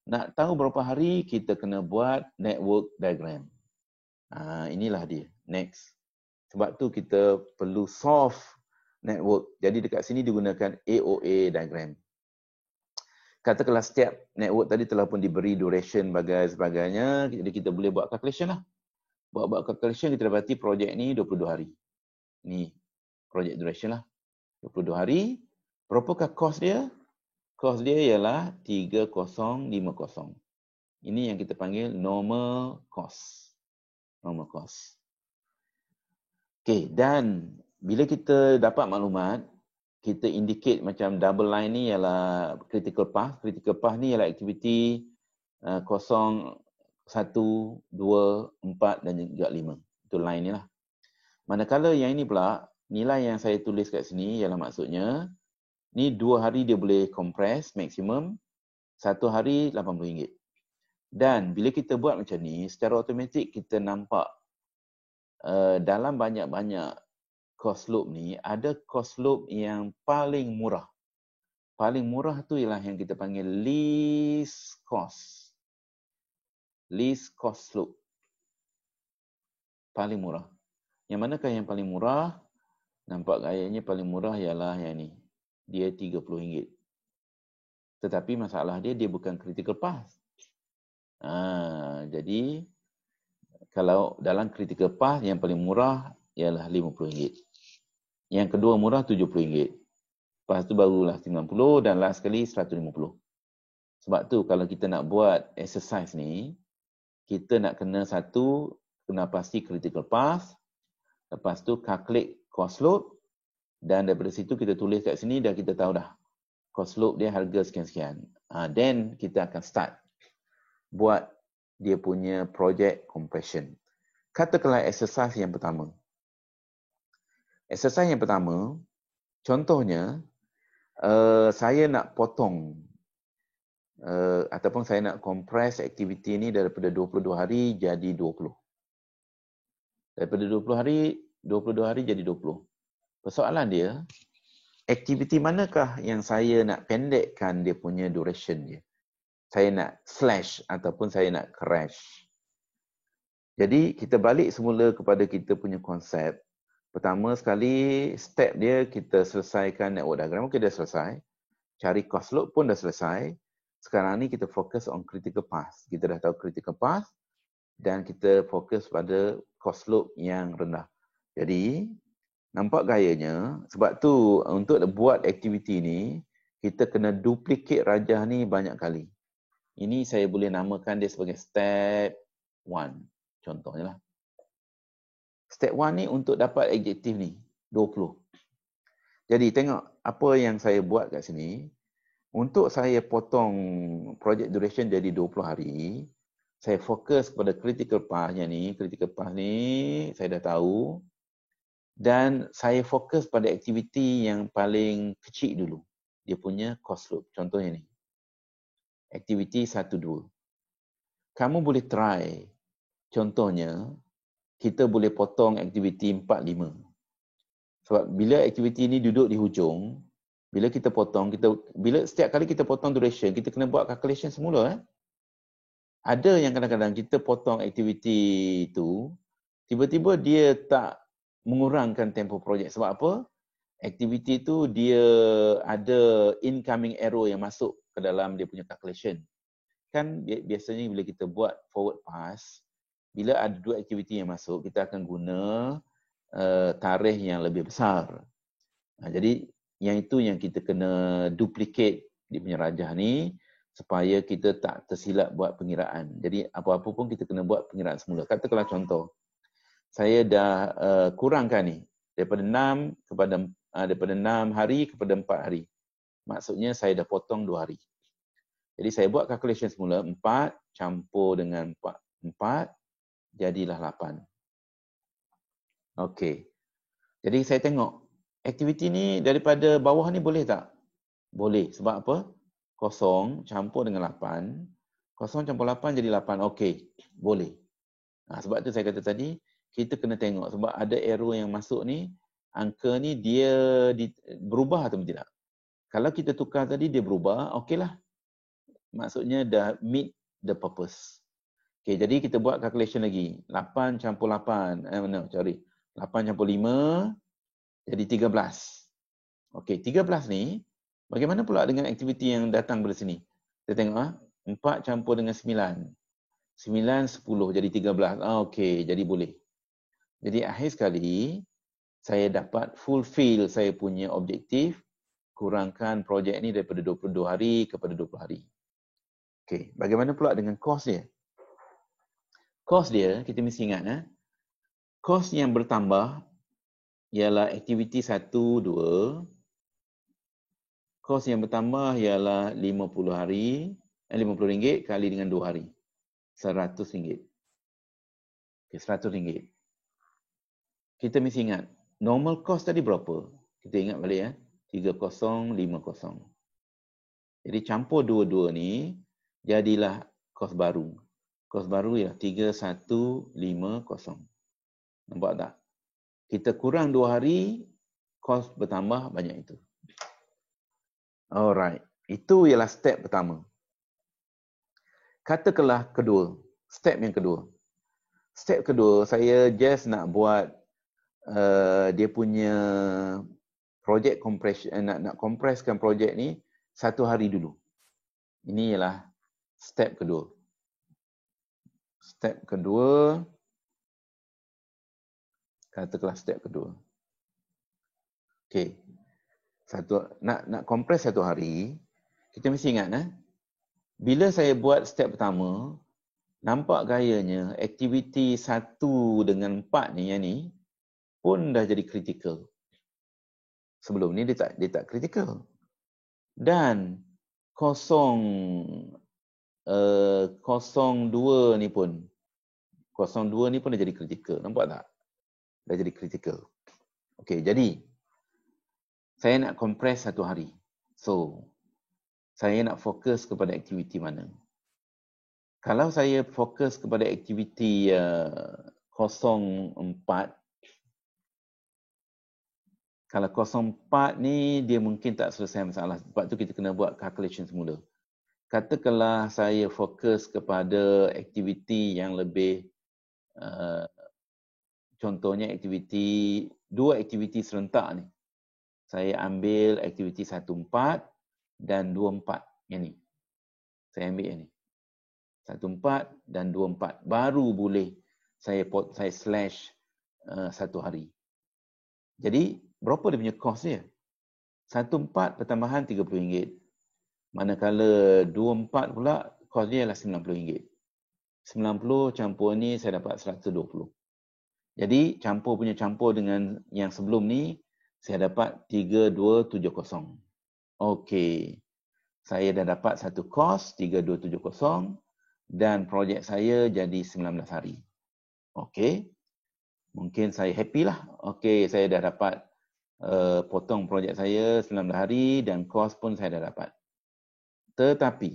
Nak tahu berapa hari, kita kena buat network diagram. Inilah dia. Next. Sebab tu kita perlu solve network. Jadi dekat sini digunakan AOA diagram. Katakanlah setiap network tadi telah pun diberi duration sebagainya. Jadi kita boleh buat calculation lah. Buat calculation kita dapati projek ni 22 hari. Ni projek duration lah. 22 hari. Berapakah cost dia? Cost dia ialah 3050. Ini yang kita panggil normal cost. Normal cost. Okey, dan bila kita dapat maklumat, kita indicate macam double line ni ialah critical path. Critical path ni ialah aktiviti 0, 1, 2, 4 dan juga 5. Itu line ni lah. Manakala yang ini pula, nilai yang saya tulis kat sini ialah maksudnya, ni 2 hari dia boleh compress maksimum, 1 hari RM80. Dan bila kita buat macam ni, secara automatik kita nampak dalam banyak-banyak cost slope ni, ada cost slope yang paling murah. Paling murah tu ialah yang kita panggil least cost. Least cost slope. Paling murah. Yang manakah yang paling murah? Nampak gayanya paling murah ialah yang ni. Dia RM30. Tetapi masalah dia bukan critical path. Jadi, kalau dalam critical path yang paling murah ialah RM50. Yang kedua murah RM70. Lepas tu barulah RM90 dan last sekali RM150. Sebab tu kalau kita nak buat exercise ni, kita nak kena pasti critical path, lepas tu calculate cost slope dan daripada situ kita tulis kat sini dah kita tahu dah cost slope dia harga sekian-sekian. Then kita akan start buat dia punya project compression. Katakanlah exercise yang pertama. Exercise yang pertama, contohnya, saya nak potong ataupun saya nak compress aktiviti ni daripada 22 hari jadi 20. Daripada 22 hari jadi 20. Persoalan dia, aktiviti manakah yang saya nak pendekkan dia punya duration dia? Saya nak slash ataupun saya nak crash. Jadi kita balik semula kepada kita punya konsep. Pertama sekali, step dia kita selesaikan network diagram. Okey, dah selesai. Cari cost slope pun dah selesai. Sekarang ni kita fokus on critical path. Kita dah tahu critical path dan kita fokus pada cost slope yang rendah. Jadi, nampak gayanya, sebab tu untuk buat aktiviti ni, kita kena duplicate rajah ni banyak kali. Ini saya boleh namakan dia sebagai step 1. Contohnya lah. Step 1 ni untuk dapat adjektif ni, 20. Jadi tengok apa yang saya buat kat sini. Untuk saya potong project duration jadi 20 hari, saya fokus pada critical path-nya ni. Critical path ni saya dah tahu. Dan saya fokus pada aktiviti yang paling kecil dulu. Dia punya cost slope. Contohnya ni. Aktiviti 1, 2. Kamu boleh try. Contohnya, kita boleh potong aktiviti 4, 5. Sebab bila aktiviti ni duduk di hujung, bila kita potong, bila setiap kali kita potong duration, kita kena buat calculation semula. Ada yang kadang-kadang kita potong aktiviti tu, tiba-tiba dia tak mengurangkan tempoh projek. Sebab apa? Aktiviti tu dia ada incoming error yang masuk ke dalam dia punya calculation. Kan biasanya bila kita buat forward pass, bila ada dua aktiviti yang masuk, kita akan guna tarikh yang lebih besar. Jadi yang itu yang kita kena duplicate di punya rajah ni supaya kita tak tersilap buat pengiraan. Jadi apa-apa pun kita kena buat pengiraan semula. Katakanlah contoh, saya dah kurangkan ni daripada 6 hari kepada 4 hari. Maksudnya saya dah potong 2 hari. Jadi saya buat calculation semula, 4 campur dengan 4 jadilah 8. Okey. Jadi saya tengok aktiviti ni daripada bawah ni boleh tak? Boleh. Sebab apa? 0 campur dengan 8. 0 campur 8 jadi 8. Okey. Boleh. Sebab tu saya kata tadi, kita kena tengok. Sebab ada error yang masuk ni, angka ni dia berubah atau tidak. Kalau kita tukar tadi, dia berubah, okeylah. Maksudnya dah meet the purpose. Okey, jadi kita buat calculation lagi. 8 campur 8. 8 campur 5 jadi 13. Okey, 13 ni bagaimana pula dengan aktiviti yang datang dari sini? Kita tengok 4 campur dengan 9. 9 10 jadi 13. Okey, jadi boleh. Jadi akhir sekali saya dapat fulfill saya punya objektif, kurangkan projek ni daripada 22 hari kepada 20 hari. Okey, bagaimana pula dengan kos dia? Kos dia, kita mesti ingat, kos yang bertambah ialah aktiviti 1, 2. Kos yang bertambah ialah 50 hari, RM50 kali dengan 2 hari. RM100. Okay, RM100. Kita mesti ingat, normal cost tadi berapa? Kita ingat balik 3050. Jadi campur dua-dua ni, jadilah kos baru. Kos baru ialah 3150. Nampak tak? Kita kurang 2 hari, kos bertambah banyak itu. Alright. Itu ialah step pertama. Katakanlah kedua. Step yang kedua. Step kedua, saya just nak buat dia punya project compression, nak kompreskan projek ni 1 hari dulu. Ini ialah step kedua. Step kedua, katakanlah step kedua. Okey. Nak kompres 1 hari, kita mesti ingat bila saya buat step pertama, nampak gayanya aktiviti 1 dengan 4 ni yang ni pun dah jadi critical. Sebelum ni dia tak critical. Dan 02 ni pun dah jadi critical. Nampak tak? Dah jadi critical. Okey, jadi saya nak kompres 1 hari. So, saya nak fokus kepada aktiviti mana? Kalau saya fokus kepada aktiviti 04, kalau 04 ni dia mungkin tak selesai masalah. Sebab tu kita kena buat calculation semula. Katakanlah saya fokus kepada aktiviti yang lebih, contohnya aktiviti, 2 aktiviti serentak ni. Saya ambil aktiviti 14 dan 24 yang ni. Saya ambil yang ni. 14 dan 24. Baru boleh saya slash 1 hari. Jadi, berapa dia punya cost dia? 14 pertambahan RM30. Manakala 24 pula, cost dia adalah RM90. 90 campur ni saya dapat 120. Jadi, campur dengan yang sebelum ni, saya dapat 3270. Okey. Saya dah dapat satu kos 3270 dan projek saya jadi 19 hari. Okey. Mungkin saya happy lah. Okey, saya dah dapat potong projek saya 19 hari dan kos pun saya dah dapat. Tetapi,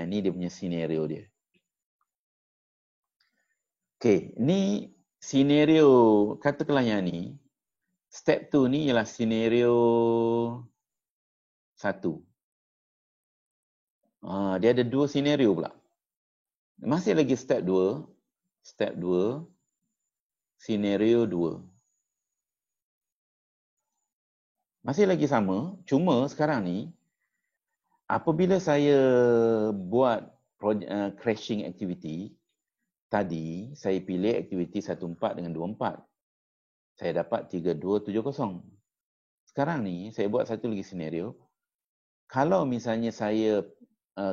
ini dia punya senario dia. Okey, ni senario katakanlah yang ni Step 2 ni ialah senario 1. Dia ada 2 senario pula. Masih lagi step 2. Step 2. Senario 2. Masih lagi sama. Cuma sekarang ni, apabila saya buat crashing activity, tadi saya pilih aktiviti 14 dengan 24. Saya dapat 3270. Sekarang ni, saya buat satu lagi senario. Kalau misalnya saya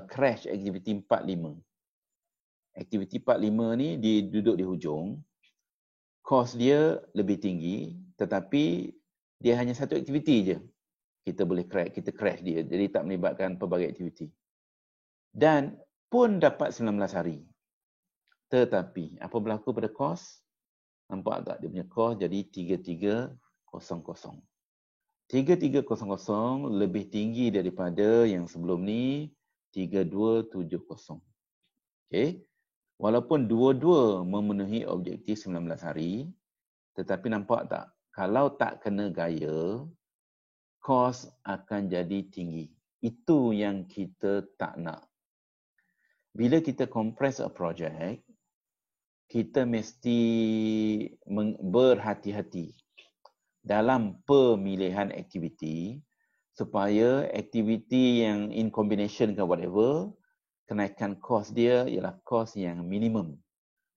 crash aktiviti 45. Aktiviti 45 ni dia duduk di hujung. Kos dia lebih tinggi, tetapi dia hanya satu aktiviti je. Kita boleh crash dia. Jadi tak melibatkan pelbagai aktiviti. Dan pun dapat 19 hari. Tetapi apa berlaku pada kos? Nampak tak dia punya kos jadi 3300. 3300 lebih tinggi daripada yang sebelum ni 3270. Okey. Walaupun dua-dua memenuhi objektif 19 hari, tetapi nampak tak? Kalau tak kena gaya, kos akan jadi tinggi. Itu yang kita tak nak. Bila kita compress a project, kita mesti berhati-hati dalam pemilihan aktiviti supaya aktiviti yang in combination ke whatever, kenaikan kos dia ialah kos yang minimum.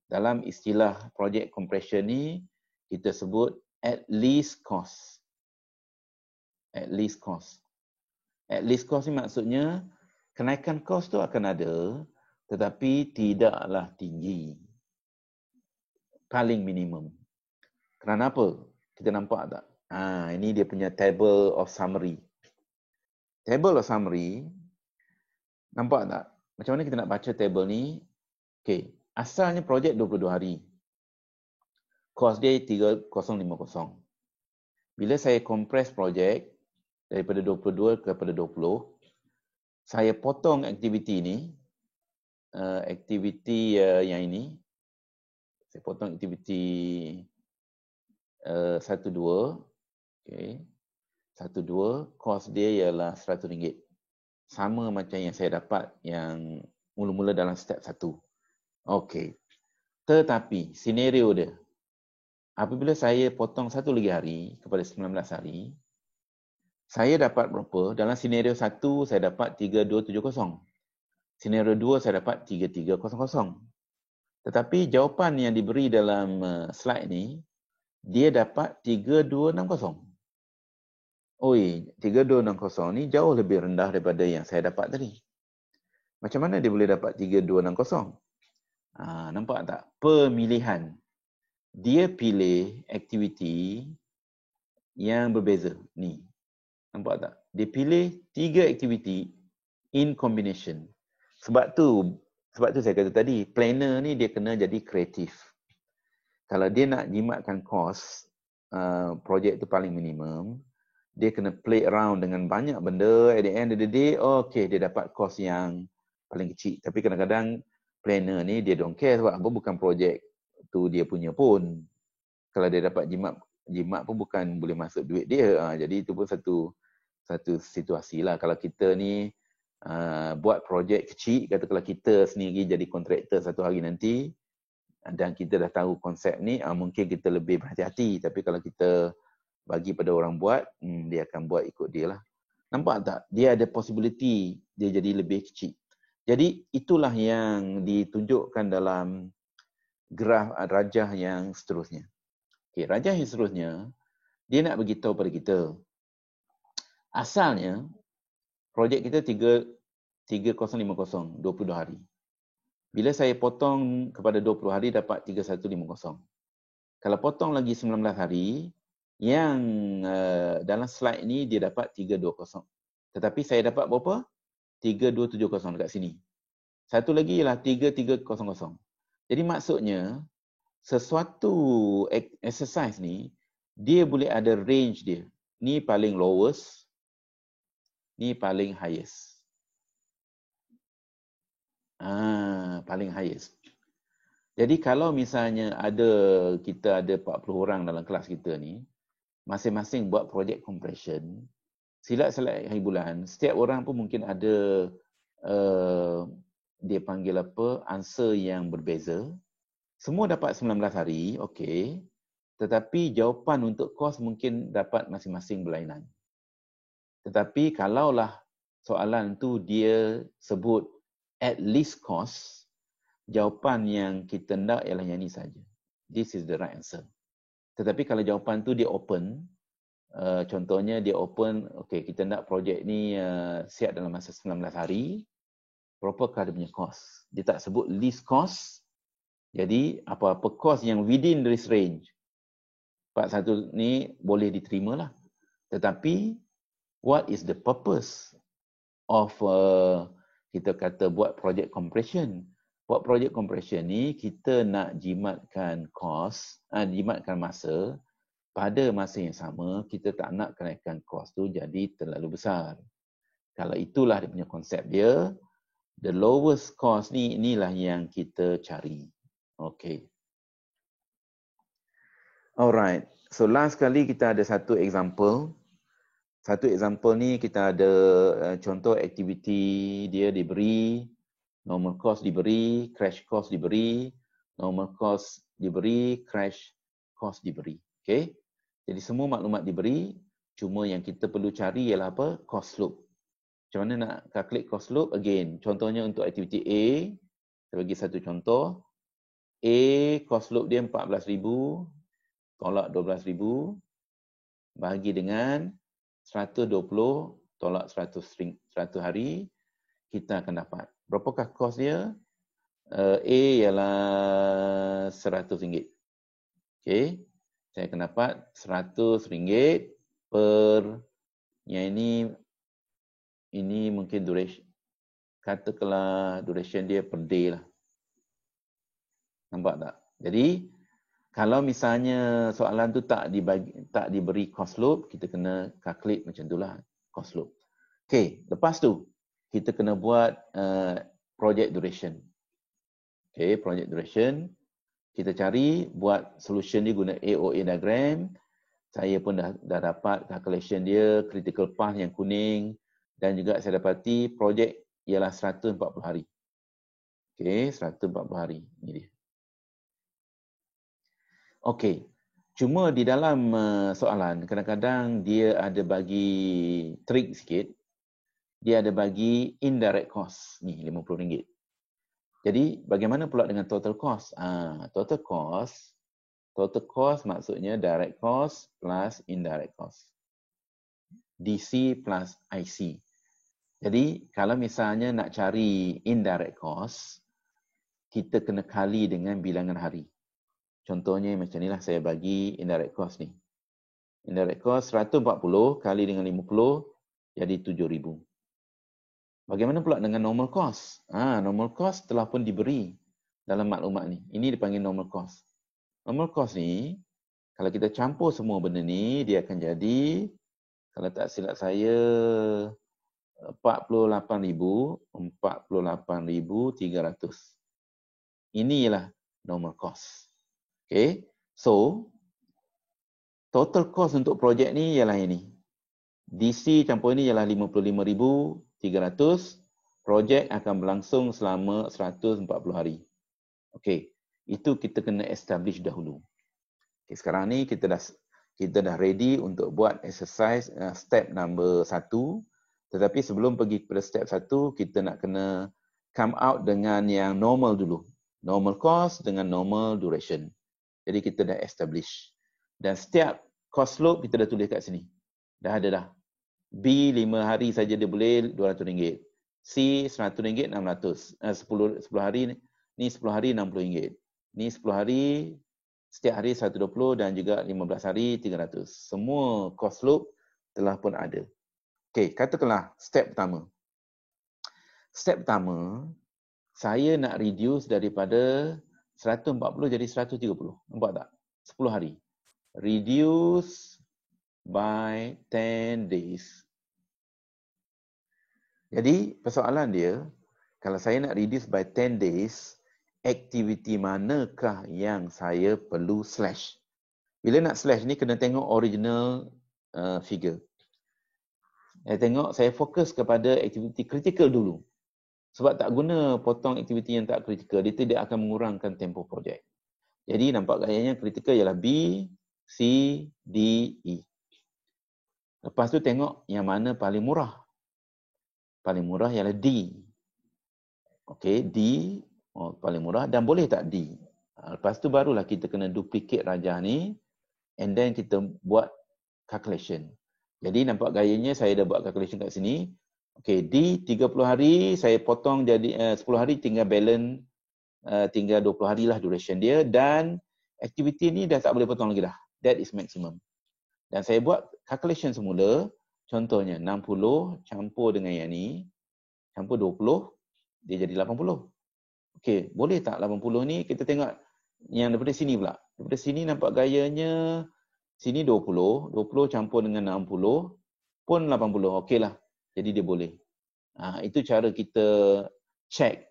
Dalam istilah project compression ni, kita sebut at least cost. At least cost. At least cost ni maksudnya kenaikan kos tu akan ada, tetapi tidaklah tinggi. Paling minimum. Kerana apa? Kita nampak tak? Ini dia punya table of summary. Table of summary, nampak tak? Macam mana kita nak baca table ni? Okey, asalnya projek 22 hari. Kos dia 3050. Bila saya compress projek daripada 22 kepada 20, saya potong aktiviti ni, aktiviti yang ini, saya potong aktiviti 1-2, okey. 1-2, kos dia ialah RM100. Sama macam yang saya dapat yang mula-mula dalam step 1. Okey. Tetapi senario dia, apabila saya potong satu lagi hari kepada 19 hari, saya dapat berapa? Dalam senario 1 saya dapat 3270. Senario 2 saya dapat 3300. Tetapi jawapan yang diberi dalam slide ni, dia dapat 3260. Oi, 3260 ni jauh lebih rendah daripada yang saya dapat tadi. Macam mana dia boleh dapat 3260? Nampak tak? Pemilihan. Dia pilih aktiviti yang berbeza. Ni. Nampak tak? Dia pilih 3 aktiviti in combination. Sebab tu saya kata tadi, planner ni dia kena jadi kreatif. Kalau dia nak jimatkan kos, projek tu paling minimum, dia kena play around dengan banyak benda. At the end of the day, okay, dia dapat kos yang paling kecil. Tapi kadang-kadang planner ni dia don't care sebab apa, bukan projek tu dia punya pun. Kalau dia dapat jimat pun bukan boleh masuk duit dia. Jadi itu pun satu situasi lah. Kalau kita ni buat projek kecil, katakanlah kita sendiri jadi kontraktor satu hari nanti dan kita dah tahu konsep ni, mungkin kita lebih berhati-hati. Tapi kalau kita bagi pada orang buat, dia akan buat ikut dia lah. Nampak tak? Dia ada possibility dia jadi lebih kecil. Jadi itulah yang ditunjukkan dalam graf rajah yang seterusnya. Okay, rajah yang seterusnya, dia nak beritahu pada kita. Asalnya, projek kita 3050, 22 hari. Bila saya potong kepada 20 hari, dapat 3150. Kalau potong lagi 19 hari, yang dalam slide ni dia dapat 320. Tetapi saya dapat berapa? 3270 dekat sini. Satu lagi ialah 3300. Jadi maksudnya sesuatu exercise ni dia boleh ada range dia. Ni paling lowest, ni paling highest. Paling highest. Jadi kalau misalnya kita ada 40 orang dalam kelas kita ni, masing-masing buat project compression, silat-silat hari bulan, setiap orang pun mungkin ada dia panggil apa, answer yang berbeza. Semua dapat 19 hari, okey. Tetapi jawapan untuk kos mungkin dapat masing-masing berlainan. Tetapi kalaulah soalan tu dia sebut at least cost, jawapan yang kita nak ialah yang ni saja. This is the right answer. Tetapi kalau jawapan tu dia open, contohnya dia open, okey, kita nak projek ni siap dalam masa 19 hari, berapakah dia punya cost? Dia tak sebut least cost. Jadi apa-apa cost yang within this range, part satu ni boleh diterima lah. Tetapi what is the purpose of kita kata buat project compression? Buat project compression ni kita nak jimatkan cost, jimatkan masa. Pada masa yang sama, kita tak nak kenaikan kos tu jadi terlalu besar. Kalau itulah dia punya konsep dia, the lowest cost ni, inilah yang kita cari. Okay. Alright. So last kali kita ada satu example. Satu example ni kita ada contoh aktiviti dia diberi, normal cost diberi, crash cost diberi, normal cost diberi, crash cost diberi. Okay. Jadi semua maklumat diberi, cuma yang kita perlu cari ialah apa? Cost slope. Macam mana nak calculate cost slope? Again, contohnya untuk aktiviti A, saya bagi satu contoh. A, cost slope dia 14,000, tolak 12,000, bahagi dengan 120, tolak 100 hari, kita akan dapat. Berapakah cost dia? A ialah RM100. Okay. Saya akan dapat RM100 per, yang ini mungkin duration, katakanlah duration dia per day lah. Nampak tak? Jadi, kalau misalnya soalan tu tak diberi cost slope, kita kena calculate macam itulah cost slope. Okay, lepas tu, kita kena buat project duration. Okay, project duration. Kita cari, buat solution dia guna AOA diagram. Saya pun dah dapat calculation dia, critical path yang kuning. Dan juga saya dapati projek ialah 140 hari. Okey, 140 hari. Ini dia. Okey, cuma di dalam soalan, kadang-kadang dia ada bagi trik sikit. Dia ada bagi indirect cost. Ni, RM50. Jadi, bagaimana pula dengan total cost? Total cost maksudnya direct cost plus indirect cost. DC plus IC. Jadi, kalau misalnya nak cari indirect cost, kita kena kali dengan bilangan hari. Contohnya macam inilah saya bagi indirect cost ni. Indirect cost 140 kali dengan 50 jadi 7,000. Bagaimana pula dengan normal cost? Normal cost telah pun diberi dalam maklumat ni. Ini dipanggil normal cost. Normal cost ni, kalau kita campur semua benda ni, dia akan jadi, kalau tak silap saya, 48,300. Ini ialah normal cost. Okay. So, total cost untuk projek ni ialah ini. DC campur ini ialah 55,300. Projek akan berlangsung selama 140 hari. Okey, itu kita kena establish dahulu. Okay, sekarang ni kita dah ready untuk buat exercise step number 1. Tetapi sebelum pergi kepada step 1, kita nak kena come out dengan yang normal dulu. Normal cost dengan normal duration. Jadi kita dah establish. Dan setiap cost slope kita dah tulis kat sini. Dah ada dah. B 5 hari saja dia boleh RM200. C RM100 600. 10 hari ni 10 hari RM60. Ni 10 hari, setiap hari 120 dan juga 15 hari 300. Semua cost slope telah pun ada. Okey, katakanlah step pertama. Step pertama, saya nak reduce daripada 140 jadi 130. Nampak tak? 10 hari. Reduce by 10 days. Jadi, persoalan dia, kalau saya nak reduce by 10 days, aktiviti manakah yang saya perlu slash? Bila nak slash ni kena tengok original figure. Saya fokus kepada aktiviti kritikal dulu. Sebab tak guna potong aktiviti yang tak kritikal, dia tidak akan mengurangkan tempoh projek. Jadi nampak gayanya kritikal ialah B, C, D, E. Lepas tu tengok yang mana paling murah. Paling murah ialah D. Okey, D paling murah dan boleh tak D? Lepas tu barulah kita kena duplicate rajah ni and then kita buat calculation. Jadi nampak gayanya saya dah buat calculation kat sini. Okey, D 30 hari saya potong jadi 10 hari tinggal balance tinggal 20 hari lah duration dia dan aktiviti ni dah tak boleh potong lagi dah. That is maximum. Dan saya buat calculation semula. Contohnya 60 campur dengan yang ni, campur 20, dia jadi 80. Okey, boleh tak 80 ni kita tengok yang daripada sini pula. Daripada sini nampak gayanya sini 20 campur dengan 60 pun 80. Okeylah. Jadi dia boleh. Itu cara kita check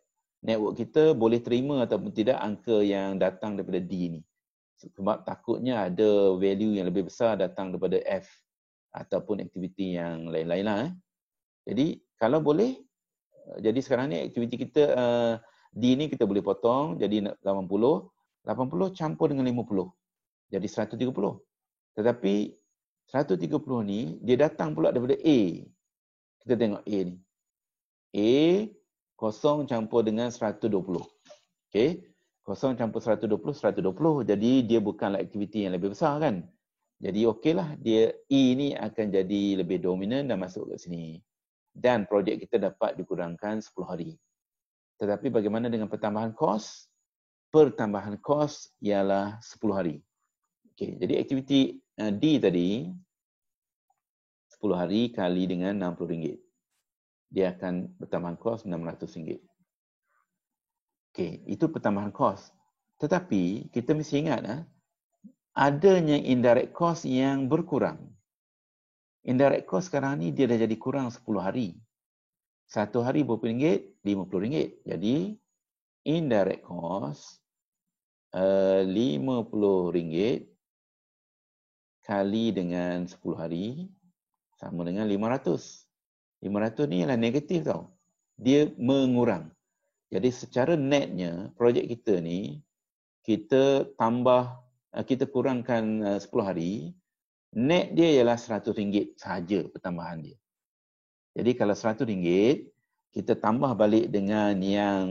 network kita boleh terima ataupun tidak angka yang datang daripada D ni. Sebab takutnya ada value yang lebih besar datang daripada F ataupun aktiviti yang lain-lain lah. Jadi kalau boleh, jadi sekarang ni aktiviti kita D ni kita boleh potong jadi 80 campur dengan 50 jadi 130. Tetapi 130 ni dia datang pula daripada A. Kita tengok A ni. A kosong campur dengan 120. Okey. Kosong campur 120, 120. Jadi dia bukanlah aktiviti yang lebih besar kan. Jadi okeylah dia E ni akan jadi lebih dominan dan masuk ke sini. Dan projek kita dapat dikurangkan 10 hari. Tetapi bagaimana dengan pertambahan kos? Pertambahan kos ialah 10 hari. Okey, jadi aktiviti D tadi 10 hari kali dengan RM60. Dia akan pertambahan kos RM600. Okey, itu pertambahan kos. Tetapi kita mesti ingat adanya indirect cost yang berkurang. Indirect cost sekarang ni dia dah jadi kurang 10 hari. 1 hari berapa ringgit? RM50. Jadi indirect cost RM50 kali dengan 10 hari sama dengan 500. 500 ni ialah negatif tau. Dia mengurang. Jadi secara netnya projek kita ni kita kurangkan 10 hari, net dia ialah RM100 sahaja pertambahan dia. Jadi kalau RM100 kita tambah balik dengan yang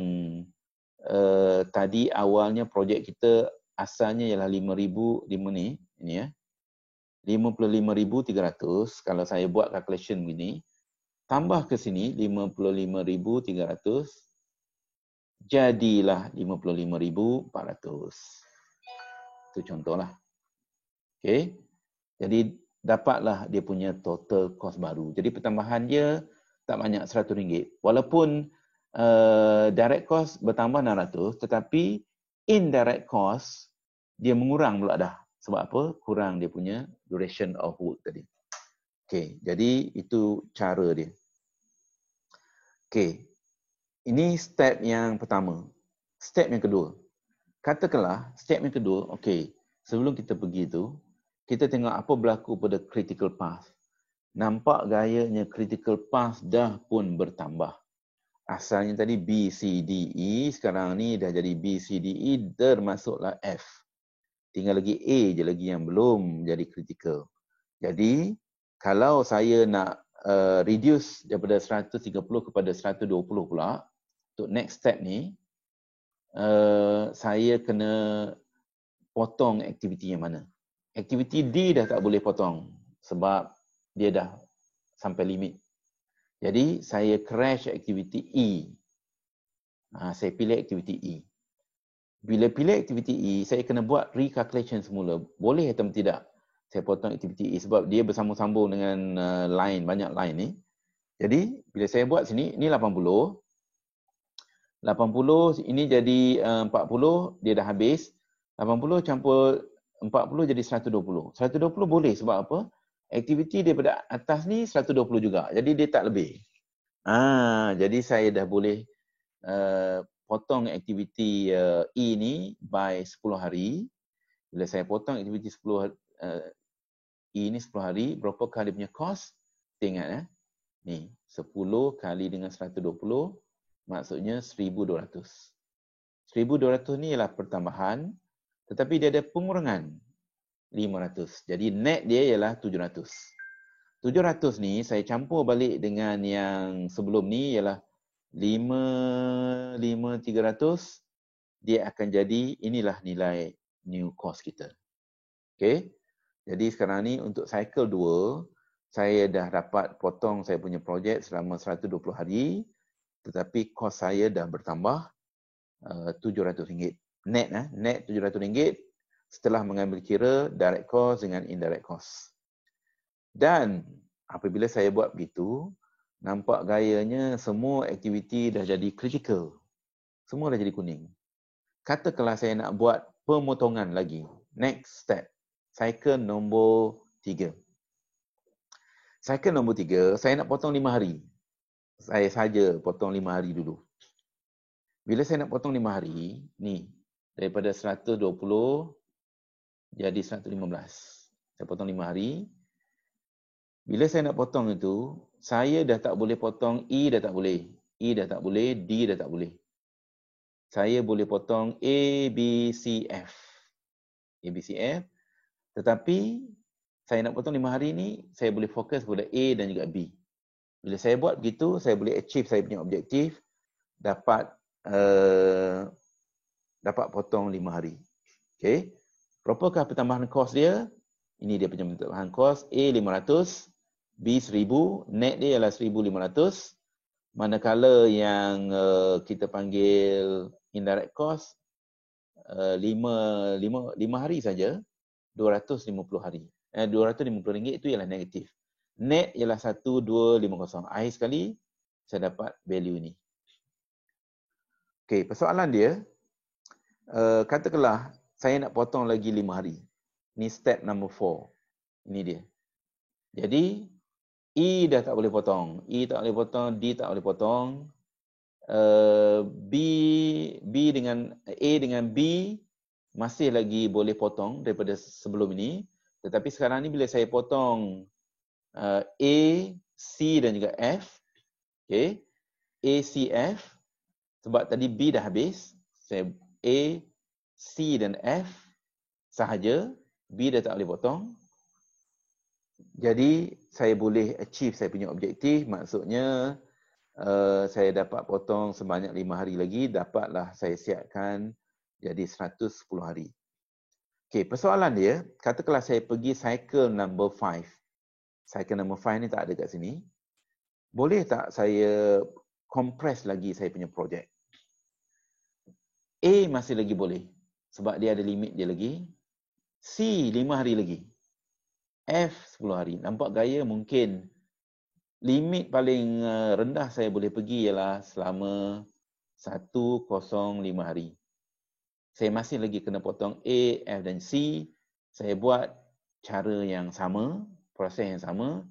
tadi awalnya projek kita asalnya ialah 5,000 ini ya. 55,300 kalau saya buat calculation begini, tambah ke sini 55,300 jadilah 55,400. Itu contohlah. Okey. Jadi dapatlah dia punya total cost baru. Jadi pertambahan dia tak banyak RM100. Walaupun direct cost bertambah 600 tetapi indirect cost dia mengurang pula dah. Sebab apa? Kurang dia punya duration of work tadi. Okey, jadi itu cara dia. Okey. Ini step yang pertama. Step yang kedua. Katakanlah step yang kedua, okey, sebelum kita pergi tu, kita tengok apa berlaku pada critical path. Nampak gayanya critical path dah pun bertambah. Asalnya tadi B, C, D, E, sekarang ni dah jadi B, C, D, E, termasuklah F. Tinggal lagi A je lagi yang belum jadi critical. Jadi, kalau saya nak reduce daripada 130 kepada 120 pula, untuk next step ni, saya kena potong aktiviti yang mana. Aktiviti D dah tak boleh potong sebab dia dah sampai limit. Jadi, saya crash aktiviti E. Saya pilih aktiviti E. Bila pilih aktiviti E, saya kena buat recalculation semula. Boleh atau tidak saya potong aktiviti E sebab dia bersambung-sambung dengan line, banyak line ni. Jadi, bila saya buat sini, ni 80. 80, ini jadi 40, dia dah habis. 80 campur 40 jadi 120. 120 boleh sebab apa? Aktiviti daripada atas ni 120 juga. Jadi, dia tak lebih. Jadi, saya dah boleh potong aktiviti E ni by 10 hari. Bila saya potong aktiviti 10 hari, E ni 10 hari, berapakah dia punya cost? Kita ingat ni 10 kali dengan 120 maksudnya 1,200. 1,200 ni ialah pertambahan, tetapi dia ada pengurangan 500. Jadi net dia ialah 700. 700 ni saya campur balik dengan yang sebelum ni ialah 5,300. Dia akan jadi, inilah nilai new cost kita. Okay. Jadi sekarang ni untuk cycle 2, saya dah dapat potong saya punya projek selama 120 hari, tetapi kos saya dah bertambah RM700. Net net RM700 setelah mengambil kira direct cost dengan indirect cost. Dan apabila saya buat begitu, nampak gayanya semua aktiviti dah jadi critical. Semua dah jadi kuning. Katakanlah saya nak buat pemotongan lagi. Next step. Cycle nombor 3. Cycle nombor 3, saya nak potong 5 hari. Saya saja potong 5 hari dulu. Bila saya nak potong 5 hari, ni, daripada 120 jadi 115. Saya potong 5 hari. Bila saya nak potong itu, saya dah tak boleh potong E dah tak boleh. E dah tak boleh, D dah tak boleh. Saya boleh potong A, B, C, F. A, B, C, F. Tetapi, saya nak potong 5 hari ni, saya boleh fokus pada A dan juga B. Bila saya buat begitu, saya boleh achieve saya punya objektif, dapat potong 5 hari. Okay. Berapakah pertambahan kos dia? Ini dia punya pertambahan kos. A 500, B 1000, net dia ialah 1500. Manakala yang kita panggil indirect cost 5 hari saja, 250 hari. RM250 itu ialah negatif. Net ialah 1250. Akhir sekali saya dapat value ni. Okey, persoalan dia, katakanlah saya nak potong lagi 5 hari. Ni step number 4. Ini dia. Jadi, E dah tak boleh potong. E tak boleh potong, D tak boleh potong. B dengan A dengan B masih lagi boleh potong daripada sebelum ini. Tetapi sekarang ni bila saya potong A, C dan juga F. Okay. A, C, F. Sebab tadi B dah habis. Saya A, C dan F sahaja. B dah tak boleh potong. Jadi, saya boleh achieve saya punya objektif. Maksudnya, saya dapat potong sebanyak 5 hari lagi. Dapatlah saya siapkan jadi 110 hari. Okey, persoalan dia, katakanlah saya pergi cycle number 5. Cycle number 5 ni tak ada kat sini. Boleh tak saya compress lagi saya punya projek? A masih lagi boleh. Sebab dia ada limit dia lagi. C 5 hari lagi. F 10 hari. Nampak gaya mungkin limit paling rendah saya boleh pergi ialah selama 105 hari. Saya masih lagi kena potong A, F dan C. Saya buat cara yang sama, proses yang sama.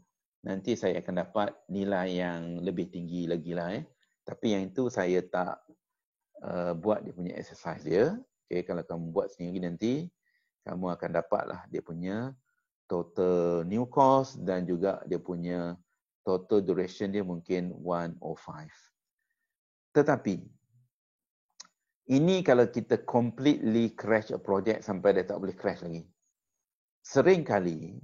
Nanti saya akan dapat nilai yang lebih tinggi lagi lah. Tapi yang itu saya tak buat dia punya exercise dia. Okay, kalau kamu buat sendiri nanti, kamu akan dapatlah dia punya total new cost dan juga dia punya total duration dia mungkin 105. Tetapi, ini kalau kita completely crash a project sampai dia tak boleh crash lagi. Sering kali,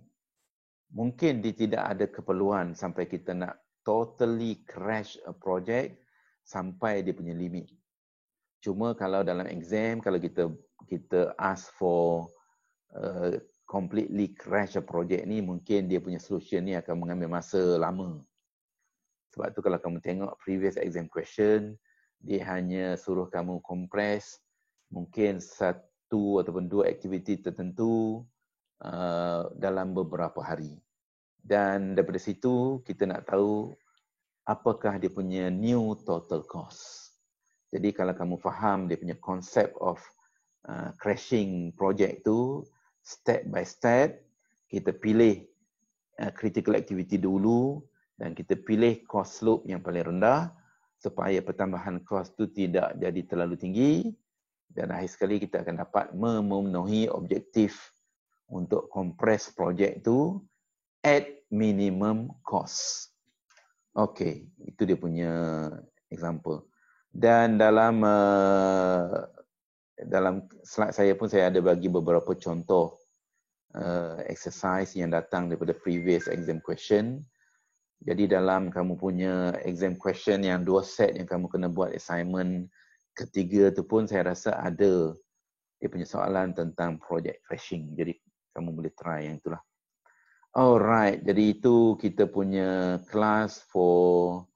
mungkin dia tidak ada keperluan sampai kita nak totally crash a project sampai dia punya limit. Cuma kalau dalam exam, kalau kita ask for completely crash a project ni, mungkin dia punya solution ni akan mengambil masa lama. Sebab tu kalau kamu tengok previous exam question, dia hanya suruh kamu compress mungkin 1 ataupun 2 aktiviti tertentu dalam beberapa hari. Dan daripada situ kita nak tahu apakah dia punya new total cost. Jadi kalau kamu faham dia punya konsep of crashing project tu, step by step, kita pilih critical activity dulu dan kita pilih cost slope yang paling rendah supaya pertambahan cost tu tidak jadi terlalu tinggi Dan akhir sekali kita akan dapat memenuhi objektif untuk compress project tu at minimum cost. Okey, itu dia punya example. Dan dalam slide saya pun saya ada bagi beberapa contoh exercise yang datang daripada previous exam question. Jadi dalam kamu punya exam question yang 2 set yang kamu kena buat assignment ketiga tu pun saya rasa ada dia punya soalan tentang project crashing. Jadi kamu boleh try yang itulah. Alright, jadi itu kita punya kelas for